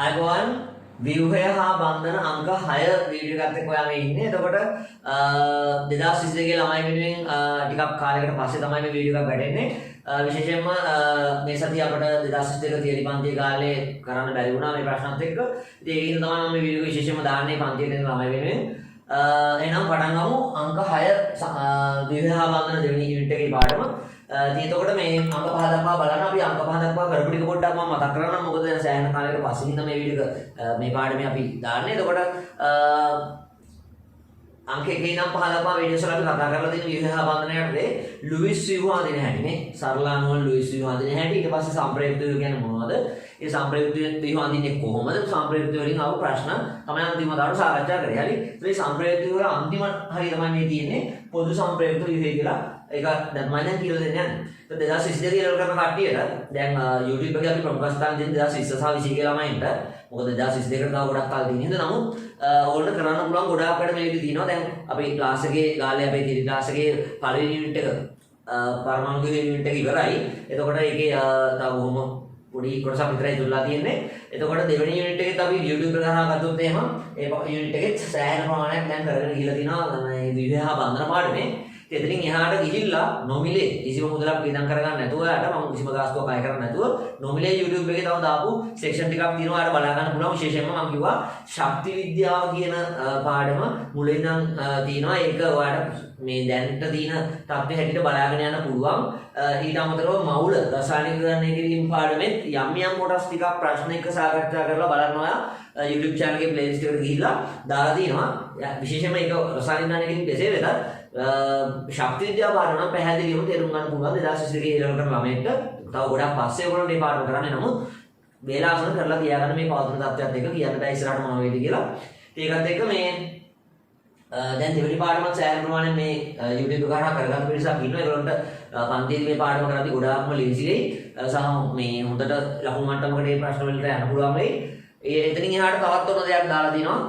අයගොන් ව්‍යුහය හා බන්ධන අංක 6 වීඩියෝ එකත් එක්ක ඔයා මේ ඉන්නේ. එතකොට 2022 ගේ ළමයි වෙනුවෙන් ටිකක් කාලයකට පස්සේ තමයි මේ වීඩියෝ එක වැටෙන්නේ. විශේෂයෙන්ම මේ සතිය අපිට 2022 තියරි පන්තියේ කාලේ කරන්න බැරි වුණා මේ ප්‍රශ්නත් එක්ක. ඉතින් ඒකින් තමයි මම මේ වීඩියෝ එක විශේෂයෙන්ම දාන්නේ පන්තියේ ඉන්න ළමයි වෙනුවෙන්. එහෙනම් පටන් ගමු අංක 6 ව්‍යුහය හා බන්ධන දෙවෙනි යුනිට් එකේ පාඩම. ඉතින් එතකොට මේ අංක 5 දක්වා බලන්න අපි අංක 5 දක්වා කරපු ටික පොඩ්ඩක් මම මතක් කරගන්නම්. මොකද දැන් සෑහෙන කාලයකට පස්සේ ඉඳන් මේ වීඩියෝ එක මේ පාඩමේ අපි දාන්නේ. එතකොට අංක 1 ඉඳන් 5 දක්වා වීඩියෝස් වල අපි කතා කරලා තියෙන ව්‍යුහය හා බන්ධන යටතේ ලුයිස් ව්‍යුහ හඳින හැටි නේ. සරල අණුවල ලුයිස් ව්‍යුහ හඳින හැටි. ඊට පස්සේ සම්ප්‍රයුක්ත ව්‍යුහ කියන්නේ මොනවද? ඒ සම්ප්‍රයුක්ත ව්‍යුහ හඳින්නේ කොහොමද? සම්ප්‍රයුක්ත වලින් ආව ප්‍රශ්න තමයි අන්තිම දාට සාකච්ඡා කරේ. හරි. ඒ සම්ප්‍රයුක්ත වල අන්තිම හරිය තමයි මේ තියෙන්නේ. පොදු සම්ප්‍රයුක්ත ව්‍යුහය කියලා. ඒක දැන් මම දැන් කියලා දෙන්න යන්නේ. તો 2022 කියලා කරන කට්ටියට දැන් YouTube එකේ අපි ප්‍රමුඛ ස්ථාන දෙන්නේ 2020 සහ 21 කියලා ළමයින්ට. මොකද 2022 කට තව ගොඩක් කාලෙ තියෙන හින්දා නමුත් ඕල්ට කරන්න පුළුවන් ගොඩාක් වැඩ මේ විදිහ තියෙනවා. දැන් අපි ක්ලාස් එකේ ගාලේ අපේ තිරි ක්ලාස් එකේ පළවෙනි යුනිට් එක පරමාණු යුනිට් එක ඉවරයි. එතකොට ඒකේ තව බොහොම පොඩි කොටසක් විතරයි දුන්නා තියෙන්නේ. එතකොට දෙවෙනි යුනිට් එකෙත් අපි YouTube එක කරා ගත්තොත් එහෙම ඒ යුනිට් එකෙත් සෑහෙන ප්‍රමාණයක් දැන් කරගෙන ගිහිල්ලා තිනවා මේ ව්‍යුහය හා බන්ධන පාඩමේ. එතනින් එහාට ගිහිල්ලා නොමිලේ කිසිම මුදලක් වියදම් කරගන්න නැතුව යාට මම කිසිම ගාස්තුවක් අය කරන්නේ නැතුව නොමිලේ YouTube එකේ තව දාපු සෙක්ෂන් ටිකක් තියෙනවා යාට බලා ගන්න පුළුවන්. විශේෂයෙන්ම මම කිව්වා ශක්ති විද්‍යාව කියන පාඩම මුලින් නම් තියෙනවා. ඒක ඔයාලට මේ දැනට තියෙන තත්ත්වය හැටියට බලාගෙන යන්න පුළුවන්. ඊට අමතරව මවුල රසායනිකකරණය කිරීම පාඩමෙත් යම් යම් කොටස් ටිකක් ප්‍රශ්න එක සාකච්ඡා කරලා බලන්න ඔයා YouTube channel එකේ playlist එකට ගිහිල්ලා දාලා තියෙනවා. විශේෂයෙන්ම ඒක රසායනිකකරණය කිරීම කෙසේ වෙතත් ශක්ති විද්‍යාව පාඩම නම් පැහැදිලිවම තේරුම් ගන්න පුළුවන් 2022 ඊළඟ කරන ළමයින්ට. තව ගොඩක් පස්සේ ඔයගොල්ලෝ මේ පාඩම කරන්නේ. නමුත් වේලාසන කරලා තියාගන්න මේ පවතින තත්ත්වයත් එක්ක කියන්න බෑ ඉස්සරහට මොන වෙයිද කියලා. ඒකත් එක්ක මේ දැන් දෙවෙනි පාඩමත් සෑහෙන ප්‍රමාණයෙන් මේ YouTube කරා කරගන්න පිරිසක් ඉන්නවා. ඒගොල්ලන්ට පන්තියේ මේ පාඩම කරද්දී ගොඩාක්ම ලේසි වෙයි. සහ මේ හොඳට ලකුණු මට්ටමකට මේ ප්‍රශ්න වලට යන්න පුළුවන් වෙයි. එතනින් එහාට තවත් ඔන්න දෙයක් දාලා තිනවා.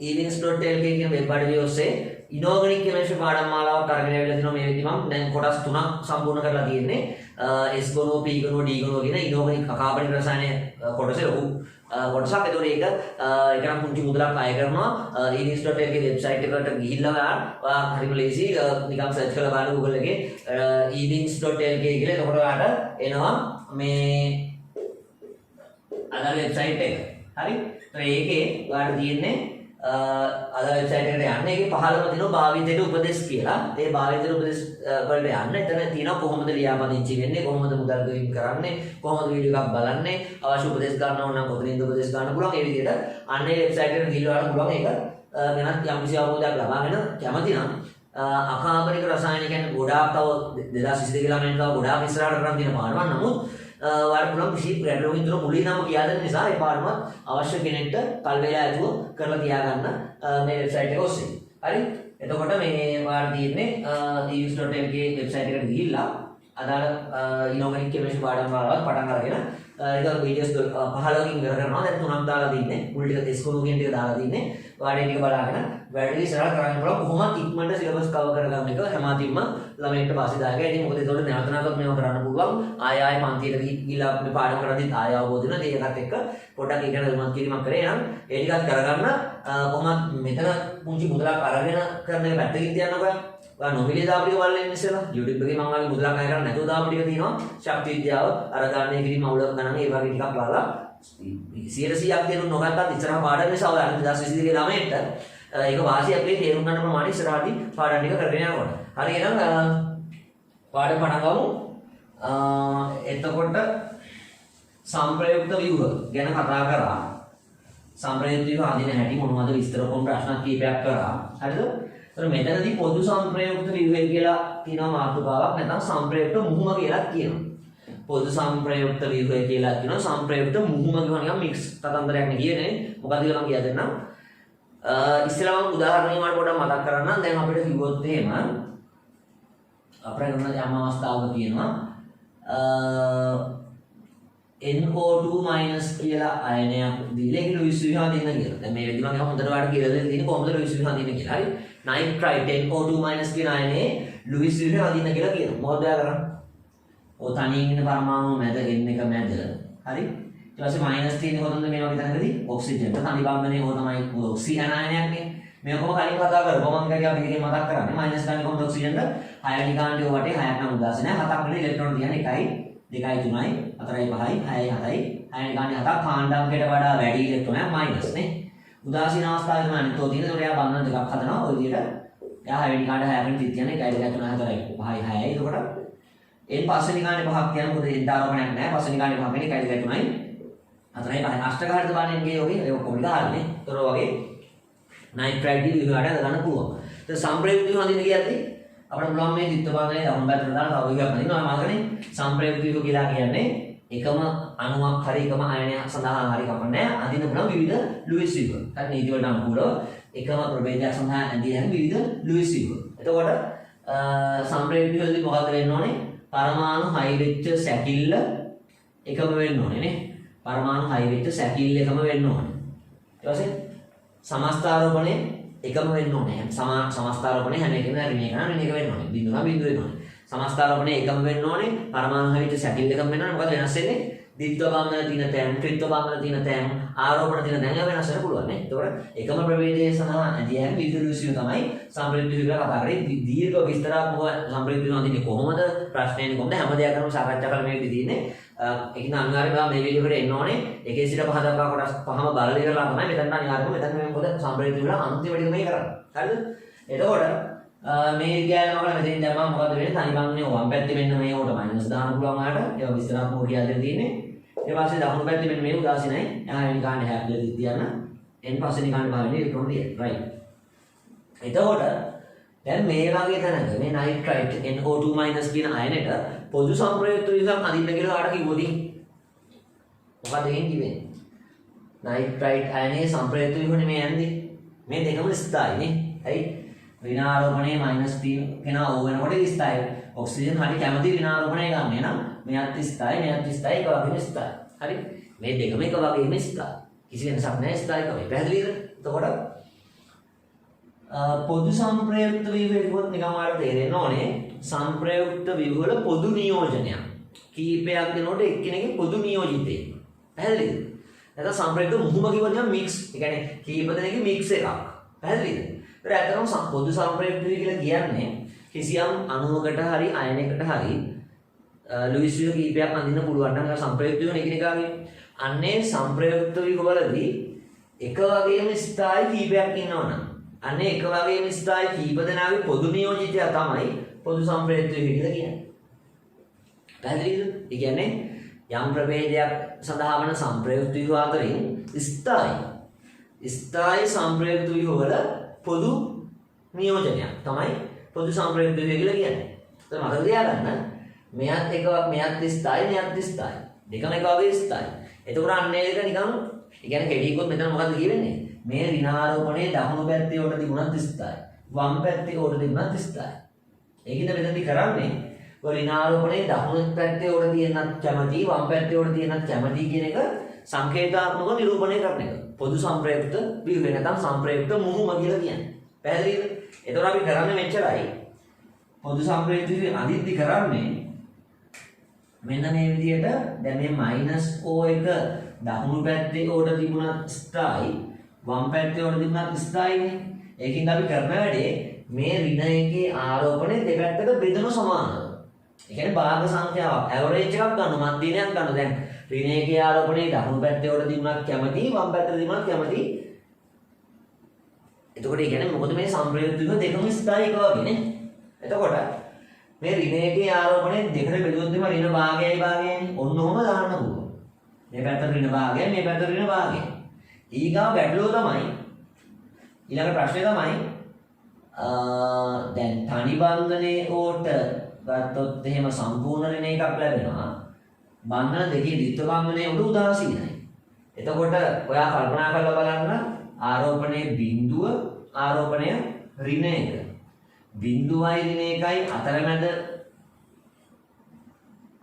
events.lk කියන වෙබ් අඩවිය ඔස්සේ ඉනෝගනික් කෙමිස්ට්‍රි පාඩම් මාලාවක් අරගෙන ආවිල්ලා තිනවා. මේ වෙද්දි මම දැන් කොටස් 3ක් සම්පූර්ණ කරලා තියෙන්නේ. S ගණෝ P ගණෝ D ගණෝ කියන ඉනෝගනික් අකාබනික රසායන කොටසේ ලොකු කොටසක්. ඒතකොට ඒක නම් පුංචි මුදලක් අය කරනවා. events.lk වෙබ්සයිට් එකට ගිහිල්ලා ඔයා හරිම ලේසි නිකන් සර්ච් කරලා බලන්න Google එකේ events.lk කියලා. එතකොට ඔයාලට එනවා මේ අදාළ වෙබ්සයිට් එක. හරි. ඒකේ ඔයාලට තියෙන්නේ අදාළ වෙබ්සයිට් එකට යන්න. ඒකේ පහළම තියෙනවා භාවිතයට උපදෙස් කියලා. ඒ භාවිතයට උපදෙස් වලට යන්න. එතන තියෙනවා කොහොමද ලියාපදිංචි වෙන්නේ, කොහොමද මුදල් ගෙවීම කරන්නේ, කොහොමද වීඩියෝ එකක් බලන්නේ, අවශ්‍ය උපදෙස් ගන්න ඕන නම් කොතනින්ද උපදෙස් ගන්න පුළුවන්. ඒ විදිහට අන්න ඒ වෙබ්සයිට් එකට ගිහිල්ලා බලන්න පුළුවන්. ඒක ගැන යම්කිසි අවබෝධයක් ලබාගෙන කැමති නම් අකාබනික රසායන කියන්නේ ගොඩාක් තව 2022 ළමයින් තව ගොඩාක් ඉස්සරහට කරන් තියෙන පාඩමක්. නමුත් ඔයාලට පුළුවන් කිසි ගැටලුවකින් තොර මුලින් නම් කියා දෙන්න නිසා ඒ පාඩමත් අවශ්‍ය කෙනෙක්ට කල් වේලා ඇතුව කරලා තියාගන්න මේ වෙබ්සයිට් එක ඔස්සේ. හරි. එතකොට මේ ඔයාලට තියෙන්නේ events.lk වෙබ්සයිට් එකට ගිහිල්ලා අදාළ ඉනෝගනික් කෙමිස්ට්‍රි පාඩම් වලවත් පටන් අරගෙන ඒක වීඩියෝස් 15කින් ඉවර කරනවා. දැන් 3ක් දාලා තින්නේ. මුල් ටික තෙස්කෝනු කියන ටික දාලා තින්නේ. ඔයාලට ටික බලාගෙන වැඩි ඉස්සරහට කරන්න පුළුවන්. කොහොමද ඉක්මනට සිලබස් කවර් කරගන්න එක හැමතිම්ම ළමයින්ට පස්සේ දාගන්න. ඉතින් මොකද ඒතකොට නැවත නැවතත් මේව කරන්න පුළුවන්. ආය පන්තියට ගිහිල්ලා මේ පාඩම් කරද්දිත් ආය අවබෝධ වෙනවා. ඒකත් එක්ක පොඩ්ඩක් ඒක ගැන මම කිරීමක් කරේ නම් ඒ ටිකත් කරගන්න. කොහොමද මෙතන පුංචි මුදලක් අරගෙන කරන එක පැත්තකින් තියන්නකෝ. ඔයා නොමිලේ දාපු ටික බලලා ඉන්න ඉස්සෙල්ලා YouTube එකේ මම ආවේ මුදලක් අය කරන්නේ නැතුව දාපු ටික තියෙනවා. ශක්ති විද්‍යාව අර ගානේ කිරීම අවුල ගණන් ඒ වගේ ටිකක් බලලා 100%ක් තේරුම් නොගත්තත් ඉස්සරහ පාඩම් නිසා ඔයාලා 2022 ළමයින්ට ඒක වාසියක් වෙයි තේරුම් ගන්න ප්‍රමාණය ඉස්සරහදී පාඩම් ටික කරගෙන යනකොට. හරි එහෙනම් පාඩම් පටන් ගමු. එතකොට සම්ප්‍රයුක්ත ව්‍යුහ ගැන කතා කරා. සම්ප්‍රයුක්ත ව්‍යුහ අඳින හැටි මොනවද විස්තර කොම් ප්‍රශ්න කීපයක් කරා. හරිද? ඒතර මෙතනදී පොදු සම්ප්‍රයුක්ත ව්‍යුහය කියලා තියෙනවා මාතෘකාවක්. නැත්නම් සම්ප්‍රයුක්ත මුහුම කියලා කියනවා. පොදු සම්ප්‍රයුක්ත ව්‍යුහය කියලා කියනවා. සම්ප්‍රයුක්ත මුහුම කියනවා නිකන් මික්ස් කතන්දරයක් නේ කියන්නේ. මොකද කියලා මම කියා දෙන්නම්. ඉස්සෙල්ලාම උදාහරණයක් මට පොඩ්ඩක් මතක් කරගන්න. දැන් අපිට කිව්වොත් එහෙම අපේ ගණන යම් අවස්ථාවක තියෙනවා NO2- කියලා අයනයක් දීලා ඒක ලුයිස් ව්‍යුහ හඳින්න කියලා. දැන් මේ වෙද්දි මම හොඳට ඔයාලට කියලා දෙන්න තියෙන්නේ කොහොමද ලුයිස් ව්‍යුහ හඳින්න කියලා. හරි. නයිට්‍රයිට් NO2- කියන අයනේ ලුයිස් ව්‍යුහ හඳින්න කියලා කියනවා. මොකද ඔයා කරන්නේ? ඔය තනියෙන් ඉන්න පරමාණු මැද n එක මැද. හරි. පස්සේ මයිනස් තියෙන්නේ කොතනද මේ වගේ තැනකදී ඔක්සිජන්. තනි බන්ධනේ ඕක තමයි ඔක්සිජන් අයනයක්නේ. මේක කොහොම කලින් කතා කරා මම කිය අපි දෙකේ මතක් කරන්නේ මයිනස් ගන්න කොහොමද ඔක්සිජන්ට 6 නිකාණ්ඩය වටේ 6ක් නම් උදාසනය 7ක් වෙන ඉලෙක්ට්‍රෝන තියෙන 1යි 2යි 3යි 4යි 5යි 6යි 7යි 6 නිකාණ්ඩය 7ක් කාණ්ඩාංකයට වඩා වැඩි ඉලෙක්ට්‍රෝනයක් මයිනස් නේ උදාසීන අවස්ථාවේ තමයි අනිත් තියෙන ඒකට එයා බන්ධන දෙකක් හදනවා ඔය විදිහට එයා 6 වෙනි කාණ්ඩය 6 වෙනි තිත් කියන්නේ 1යි 2යි 3යි 4යි 5යි 6යි එතකොට එන් පස්සේ නිකාණ්ඩය 5ක් කියන්නේ මොකද එන්ටාරෝපණයක් නැහැ පස්සේ නිකාණ්ඩය 5 වෙනි 1යි 2යි 3යි 4යි 5යි අෂ්ටක හරිත බාණයෙන් ගියේ ඔගේ ඔක්කොම ගහන්නේ ඒතර වගේ नाइट्राइट की विभाग है लगाना पूरा तो सांप्रयुक्त विभाग दिन क्या थी अपने ब्लॉग में जितने बार नहीं हम बैठ रहा था वही अपने ना मांगने सांप्रयुक्त विभाग की लागे याने एकम अनुवाक हरी एकम आयने संधान हरी कपड़ने आदि ने बना विविध लुईस विभाग kan नीति वाला पूरा एकम प्रभेद संधान आदि है विविध लुईस विभाग itu kata सांप्रयुक्त विभाग di මොකද වෙන්න ඕනේ පරමාණු හයි වෙච්ච සැකිල්ල එකම වෙන්න ඕනේ නේ පරමාණු හයි වෙච්ච සැකිල්ල එකම වෙන්න ඕනේ ඊට පස්සේ සමස්තාරෝපණය එකම වෙන්න ඕනේ. සමස්තාරෝපණය හැම එකම ඍණ එක නම් ඍණ එක වෙන්න ඕනේ. බිඳුව නම් බිඳුව වෙන්න ඕනේ. සමස්තාරෝපණය එකම වෙන්න ඕනේ. පරමාණු හැවිත සැකිල්ල එකම වෙන්න ඕනේ. මොකද වෙනස් වෙන්නේ? ද්විත්ව බන්ධන තියෙන තැන්, ත්‍රිත්ව බන්ධන තියෙන තැන්, ආරෝපණ තියෙන තැන් වෙනස් වෙන්න පුළුවන් නේ. ඒතකොට එකම ප්‍රභේදයේ සඳහා ඇදියන් විදුලිසිය තමයි සම්ප්‍රයුක්ත විභාග කතා කරේ. දීර්ඝ විස්තරාත්මක සම්ප්‍රයුක්ත විභාග දෙන්නේ කොහොමද? ප්‍රශ්නේනේ කොහොමද? හැම දෙයක්ම සාකච්ඡා කරලා මේ විදිහේ තියෙන්නේ. ඒකින අනිවාර්යයෙන්ම මේ වීඩියෝ එකට එන්න ඕනේ. එකේ සිට පහ දක්වා කොටස් පහම බලලා ඉවරලා තමයි මෙතන අනිවාර්යයෙන්ම මෙතන මේ මොකද සම්ප්‍රයුක්ත විභාග අන්තිම ටික මේ කරන්නේ. හරිද? එතකොට මේ කියන්නේ මොකද මෙතෙන් දැන් මම මොකද වෙන්නේ? තනි බන්නේ වම් පැත්තේ මෙන්න මේ උඩ මයිනස් දාන්න පුළුවන් ආට. ඒක විස්තරාත්මකව කියලා දෙන්න තියෙන්නේ. ඊට පස්සේ දකුණු පැත්තේ මෙන්න මේ උදාසීනයි. එහා වෙන කාණ්ඩය හැප්පිලා තියන්න. එන් පස්සේ නිකාණ්ඩ භාගනේ ඉලෙක්ට්‍රෝන දිය. රයිට්. එතකොට දැන් මේ වගේ තැනක මේ නයිට්‍රයිට් NO2- කියන අයනයට පොදු සම්ප්‍රයුක්ත විභාග අදින්න කියලා ආට කිව්වොත් මොකද වෙන්නේ? නයිට්‍රයිට් අයනයේ සම්ප්‍රයුක්ත විභාගනේ මේ යන්නේ. මේ දෙකම ස්ථායිනේ. හරි? ඍණාරෝපණයේ -3 කෙනා ඕ වෙනකොට ස්ථායි. ඔක්සිජන් හරි කැමති ඍණාරෝපණය ගන්න එනම් මෙයත් ස්ථායි මෙයත් ස්ථායි එක වගේම ස්ථායි. හරි? මේ දෙකම එක වගේම ස්ථායි. කිසි වෙනසක් නැහැ ස්ථායිකමයි. පැහැදිලිද? එතකොට පොදු සම්ප්‍රයුක්ත විභවයකොත් නිකන් ඔයාලට තේරෙන්න ඕනේ සම්ප්‍රයුක්ත විභවවල පොදු නියෝජනයක් කීපයක් දෙනකොට එක්කෙනෙක්ගේ පොදු නියෝජිතේ පැහැදිලිද නැත්නම් සම්ප්‍රයුක්ත මුහුම කිව්වොත් මික්ස් ඒ කියන්නේ කීප දෙනෙක්ගේ මික්ස් එකක් පැහැදිලිද ඒතර ඇත්තටම පොදු සම්ප්‍රයුක්ත කියලා කියන්නේ කිසියම් අණුවකට හරි අයනයකට හරි ලුයිස් විභව කීපයක් අඳින්න පුළුවන් නම් සම්ප්‍රයුක්ත විභව එකිනෙකාගේ අන්නේ සම්ප්‍රයුක්ත විභවවලදී එක වගේම ස්ථායි කීපයක් ඉන්නවනම් අනේ එක වගේම ස්ථායි කීප දෙනාගේ පොදු නියෝජිතය තමයි පොදු සම්ප්‍රයුක්ත විභව කියලා කියන්නේ. පැහැදිලිද? ඒ කියන්නේ යම් ප්‍රභේදයක් සඳහා වන සම්ප්‍රයුක්ත විභව අතරින් ස්ථායි සම්ප්‍රයුක්ත විභව වල පොදු නියෝජනයක් තමයි පොදු සම්ප්‍රයුක්ත විභව කියලා කියන්නේ. ඒක මතක තියාගන්න. මෙයත් ස්ථායි මෙයත් ස්ථායි. දෙකම එක වගේ ස්ථායි. එතකොට අන්නේ එක නිකන් ඒ කියන්නේ කෙටිකොත් මෙතන මොකද්ද කියවෙන්නේ? මේ ඍණාරෝපණයේ දකුණු පැත්තේ උඩ තිබුණත් ස්ථායි. වම් පැත්තේ උඩ තිබුණත් ස්ථායි. ඒකින්ද මෙතනදී කරන්නේ ඔය ඍණාරෝපණයේ දකුණු පැත්තේ උඩ තියෙනත් කැමැති වම් පැත්තේ උඩ තියෙනත් කැමැති කියන එක සංකේතාත්මකව නිරූපණය කරන එක. පොදු සම්ප්‍රයුක්ත විභව නැත්නම් සම්ප්‍රයුක්ත මුහුම කියලා කියන්නේ. පැහැදිලිද? එතකොට අපි කරන්නේ මෙච්චරයි. පොදු සම්ප්‍රයුක්ත විභව අදිද්දි කරන්නේ මෙන්න මේ විදිහට දැන් මේ -O1 දකුණු පැත්තේ උඩ තිබුණත් ස්ථායි වම් පැත්තේ උඩ තිබුණත් ස්ථායිනේ. ඒකින් අපි කරන වැඩේ මේ ඍණ එකේ ආරෝපණය දෙපැත්තක බෙදන සමානව. ඒ කියන්නේ භාග සංඛ්‍යාවක් ඇවරේජ් එකක් ගන්න මධ්‍යනයක් ගන්න. දැන් ඍණ එකේ ආරෝපණය දකුණු පැත්තේ උඩ තිබුණත් කැමති වම් පැත්තේ තිබුණත් කැමති. එතකොට ඒ කියන්නේ මොකද මේ සම්ප්‍රයුක්ත විභව දෙකම ස්ථායි එක වගේනේ. එතකොට මේ ඍණ එකේ ආරෝපණය දෙකට බෙදුවොත් එම ඍණ භාගයයි භාගයයි ඔන්න ඔහම දාන්න පුළුවන්. මේ පැත්ත ඍණ භාගයයි මේ පැත්ත ඍණ භාගයයි. ඊගාව ගැටලුව තමයි ඊළඟ ප්‍රශ්නේ තමයි දැන් තනි බන්ධනයේ ඕට ගත්තොත් එහෙම සම්පූර්ණ ඍණ එකක් ලැබෙනවා. බන්ධන දෙකේ ද්විත්ව බන්ධනයේ උඩ උදාසීනයි. එතකොට ඔයා කල්පනා කරලා බලන්න ආරෝපණයේ බිඳුව ආරෝපණය ඍණ එක. බිඳුවයි ඍණ එකයි අතරමැද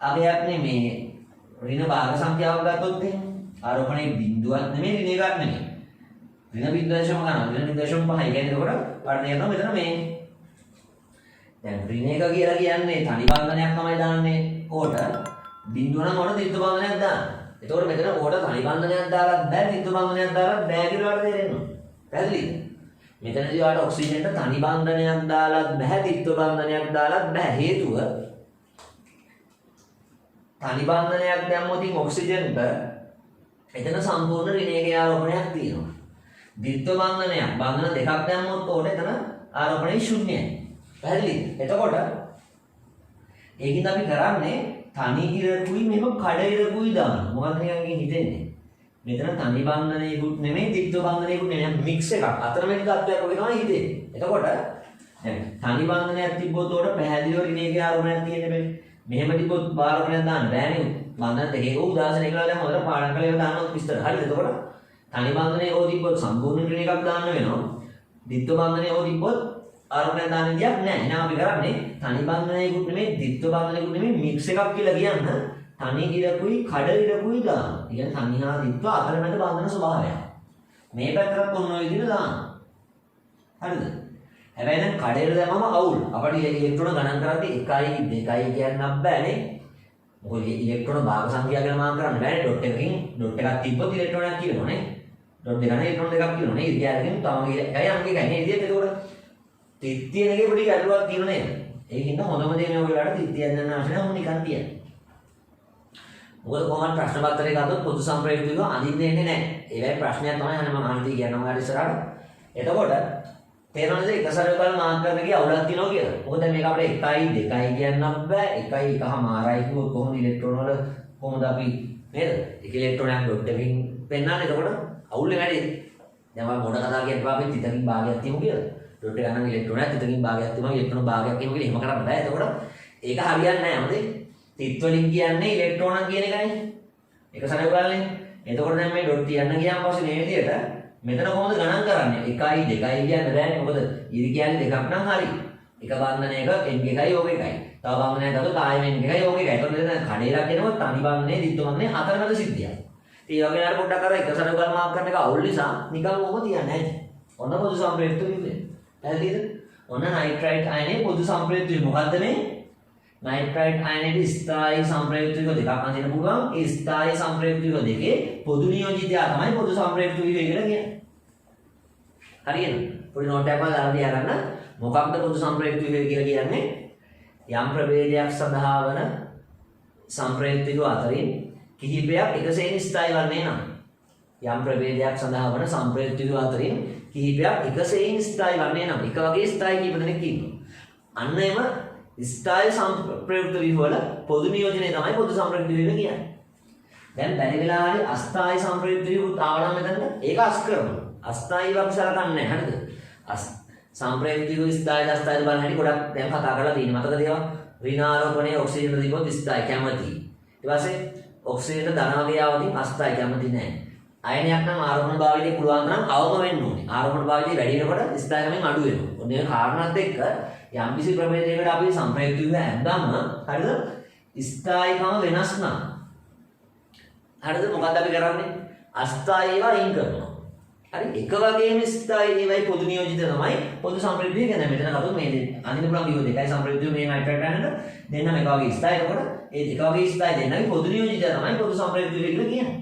අගයක් නෙමේ ඍණ භාග සංඛ්‍යාවක් ගත්තොත් එහෙම ආරෝපණයේ බිඳුවක් නෙමෙයි ඍණ එකක් නෙමෙයි. ඍණ බිඳුවශම ගන්න. ඍණ බිඳුවශම 5. කියන්නේ එතකොට පාඩම් කරනවා මෙතන මේ දැන් ඍණ එක කියලා කියන්නේ තනි බන්ධනයක් තමයි දාන්නේ ඕට. බිඳුව නම් මොන ද්විත්ව බන්ධනයක් දාන්න. එතකොට මෙතන ඕකට තනි බන්ධනයක් දාලා බෑ ද්විත්ව බන්ධනයක් දාලා බෑ කියලා වල තේරෙනවා. පැහැදිලිද? මෙතනදී ඔයාලට ඔක්සිජන්ට තනි බන්ධනයක් දාලත් බෑ ද්විත්ව බන්ධනයක් දාලත් බෑ. හේතුව තනි බන්ධනයක් දැම්මොත් ඔක්සිජන්ට එතන සම්පූර්ණ ඍණයක ආරෝපණයක් තියෙනවා. ද්විත්ව බන්ධනයක් බන්ධන දෙකක් දැම්මොත් ඕකට එතන ආරෝපණය ශුන්‍යයි. පැහැදිලිද? එතකොට ඒකින් අපි කරන්නේ තනි ඉරකුයි මෙහෙම කඩ ඉරකුයි දානවා. මොකක්ද නිකන් හිතෙන්නේ? මෙතන තනි බන්ධනයකුත් නෙමෙයි ද්විත්ව බන්ධනයකුත් නෙමෙයි මික්ස් එකක්. අතරමැද තත්ත්වයක් වගේ තමයි හිතෙන්නේ. එතකොට දැන් තනි බන්ධනයක් තිබ්බොත් උඩ පැහැදිලිව ඍණයක ආරෝපණයක් තියෙන්නේ මේ. මෙහෙම තිබ්බොත් බාරෝපණයක් දාන්න බෑනේ. බන්ධන දෙකක උදාහරණයක් කියලා දැන් හොඳට පාඩම් කරලා ඒවා දාන්නත් විස්තර. හරිද? එතකොට තනි බන්ධනයක හෝ තිබ්බොත් සම්පූර්ණ ඍණයකක් දාන්න වෙනවා. ද්විත්ව බන්ධනයක හෝ තිබ්බොත් ආරෝපණයක් දාන්න විදියක් නැහැ. එහෙනම් අපි කරන්නේ තනි බන්ධනයකුත් නෙමෙයි ද්විත්ව බන්ධනයකුත් නෙමෙයි මික්ස් එකක් කියලා කියන්න තනි ඉරකුයි කඩ ඉරකුයි දාන්න. කියන්නේ තනි හා ද්විත්ව අතරමැද බන්ධන ස්වභාවය. මේ පැත්තට ඔන්න ඔය විදිහට දාන්න. හරිද? හැබැයි දැන් කඩ ඉර දැම්මම අවුල්. අපිට ඉලෙක්ට්‍රෝන ගණන් කරද්දී 1යි 2යි කියන්නත් බෑනේ. මොකද ඉලෙක්ට්‍රෝන භාග සංඛ්‍යා ගැන මාන කරන්න බෑනේ. ඩොට් එකකින් ඩොට් එකක් තිබ්බොත් ඉලෙක්ට්‍රෝනයක් කියනෝනේ. ඩොට් දෙක නැහැ ඉලෙක්ට්‍රෝන දෙකක් කියනෝනේ. ඒ කියන්නේ තම ඇයි අංකේ ගන්නේ ඉතින් එතකොට තිත්තියන එකේ පොඩි ගැටලුවක් තියෙන නේද? ඒකින්ද හොඳම දේ මේ ඔයගොල්ලන්ට තිත්තියක් ගන්න අවශ්‍ය නැහැ. නිකන් තියන්න. මොකද කොහොමද ප්‍රශ්න පත්‍රය ගත්තොත් පොදු සම්ප්‍රේක්ෂකව අඳින්න එන්නේ නැහැ. ඒවයි ප්‍රශ්නයක් තමයි අනේ මම අහන්න කියනවා ඔයාලා ඉස්සරහට. එතකොට තේරෙනවද එක සැරේ බලලා මාක් කරන්න ගිය අවුලක් තියෙනවා කියලා. මොකද මේක අපිට 1යි 2යි කියන්නත් බෑ. 1යි 1මාරයි කිව්වොත් කොහොමද ඉලෙක්ට්‍රෝන වල කොහොමද අපි නේද? එක ඉලෙක්ට්‍රෝනයක් ඩොට් එකකින් පෙන්නන්නේ. එතකොට අවුල් වෙන්නේ. දැන් මම මොඩ කතා කියන්න බෑ අපි තිතකින් භාගයක් තියමු කියලා. ඩොට් එක ගන්න ඉලෙක්ට්‍රෝනයක් තිතකින් භාගයක් තියමු ඉලෙක්ට්‍රෝන භාගයක් කියමු කියලා එහෙම කරන්න බෑ. එතකොට ඒක හරියන්නේ නැහැ. මොකද තිත් වලින් කියන්නේ ඉලෙක්ට්‍රෝන කියන එකනේ. එක සැරේ බලන්නේ. එතකොට දැන් මේ ඩොට් තියන්න ගියාම පස්සේ මේ විදිහට මෙතන කොහොමද ගණන් කරන්නේ? 1යි 2යි කියන්න බෑනේ. මොකද ඉරි කියන්නේ දෙකක් නම් හරි. එක බන්ධනයක n එකයි ඕක එකයි. තව බන්ධනයක් ගත්තොත් ආයෙම n එකයි ඕක එකයි. එතකොට දැන් කඩේලක් එනකොට තනි බන්ධනේ ද්විත්ව බන්ධනේ අතරමැද සිද්ධියක්. ඉතින් ඒ වගේ නේද පොඩ්ඩක් අර එක සැරේ බලලා මාක් කරන එක අවුල් නිසා නිකන් කොහොම තියන්නේ නැහැ. ඔන්න පොදු සම්ප්‍රේක්ෂක විදිහේ. පැහැදිලිද? ඔන්න නයිට්‍රයිට් අයනේ පොදු සම්ප්‍රේක්ෂක මොකද්ද මේ? නයිට්‍රයිට් අයනේදී ස්ථායි සම්ප්‍රේක්ෂක දෙකක් අඳින්න පුළුවන්. ඒ ස්ථායි සම්ප්‍රේක්ෂක දෙකේ පොදු නියෝජිතයා තමයි පොදු සම්ප්‍රේක්ෂක විදිහ කියලා කියන්නේ. හරියද? පොඩි නෝට් එකක් දාලා තියාගන්න. මොකක්ද පොදු සම්ප්‍රේක්ෂක විදිහ කියලා කියන්නේ? යම් ප්‍රභේදයක් සඳහා වන සම්ප්‍රේක්ෂක අතරින් කිහිපයක් එකසේම ස්ථායි වන්නේ නම් යම් ප්‍රභේදයක් සඳහා වන සම්ප්‍රේක්ෂක අතරින් කිහිපයක් එකසේම ස්ථායි වන්නේ නම් එක වගේ ස්ථායි කීප දෙනෙක් ඉන්නවා. අන්න එම ස්ථායි සම්ප්‍රයුක්ත විවල පොදු නියෝජනය තමයි පොදු සම්ප්‍රයුක්ත විවල කියන්නේ. දැන් බැරි වෙලාවේ අස්ථායි සම්ප්‍රයුක්ත විවුත් ආවනම් මෙතනට ඒක අස් කරනවා. අස්ථායි අපි සලකන්නේ නැහැ. හරිද? සම්ප්‍රයුක්ත විව ස්ථායි අස්ථායි බලන්න හැටි ගොඩක් දැන් කතා කරලා තියෙනවා. මතකද ඒවා? ඍණාරෝපණයේ ඔක්සිජන් දීපොත් ස්ථායි කැමති. ඊට පස්සේ ඔක්සිජන් ධන වගේ ආවොත් අස්ථායි කැමති නැහැ. අයනයක් නම් ආරෝපණ භාවිතය පුළුවන් නම් අවම වෙන්න ඕනේ. ආරෝපණ භාවිතය වැඩි වෙනකොට ස්ථායිකමෙන් අඩු වෙනවා. ඔන්න ඒ කාරණාත් එක්ක යම් කිසි ප්‍රභේදයකට අපි සම්ප්‍රයුක්ත විව ඇද්දාම හරිද? ස්ථායිකම වෙනස් නම් හරිද? මොකක්ද අපි කරන්නේ? අස්ථායි ඒවා අයින් කරනවා. හරි? එක වගේම ස්ථායි ඒවායි පොදු නියෝජිත තමයි පොදු සම්ප්‍රයුක්ත විව කියන්නේ. මෙතන කතුත් මේ අනිත් පුළුවන් විව දෙකයි සම්ප්‍රයුක්ත විව මේ නයිට්‍රේට් ගන්නට දෙන්නම එක වගේ ස්ථායි. එතකොට ඒ එක වගේ ස්ථායි දෙන්නගේ පොදු නියෝජිත තමයි පොදු සම්ප්‍රයුක්ත විව කියලා කියන්නේ.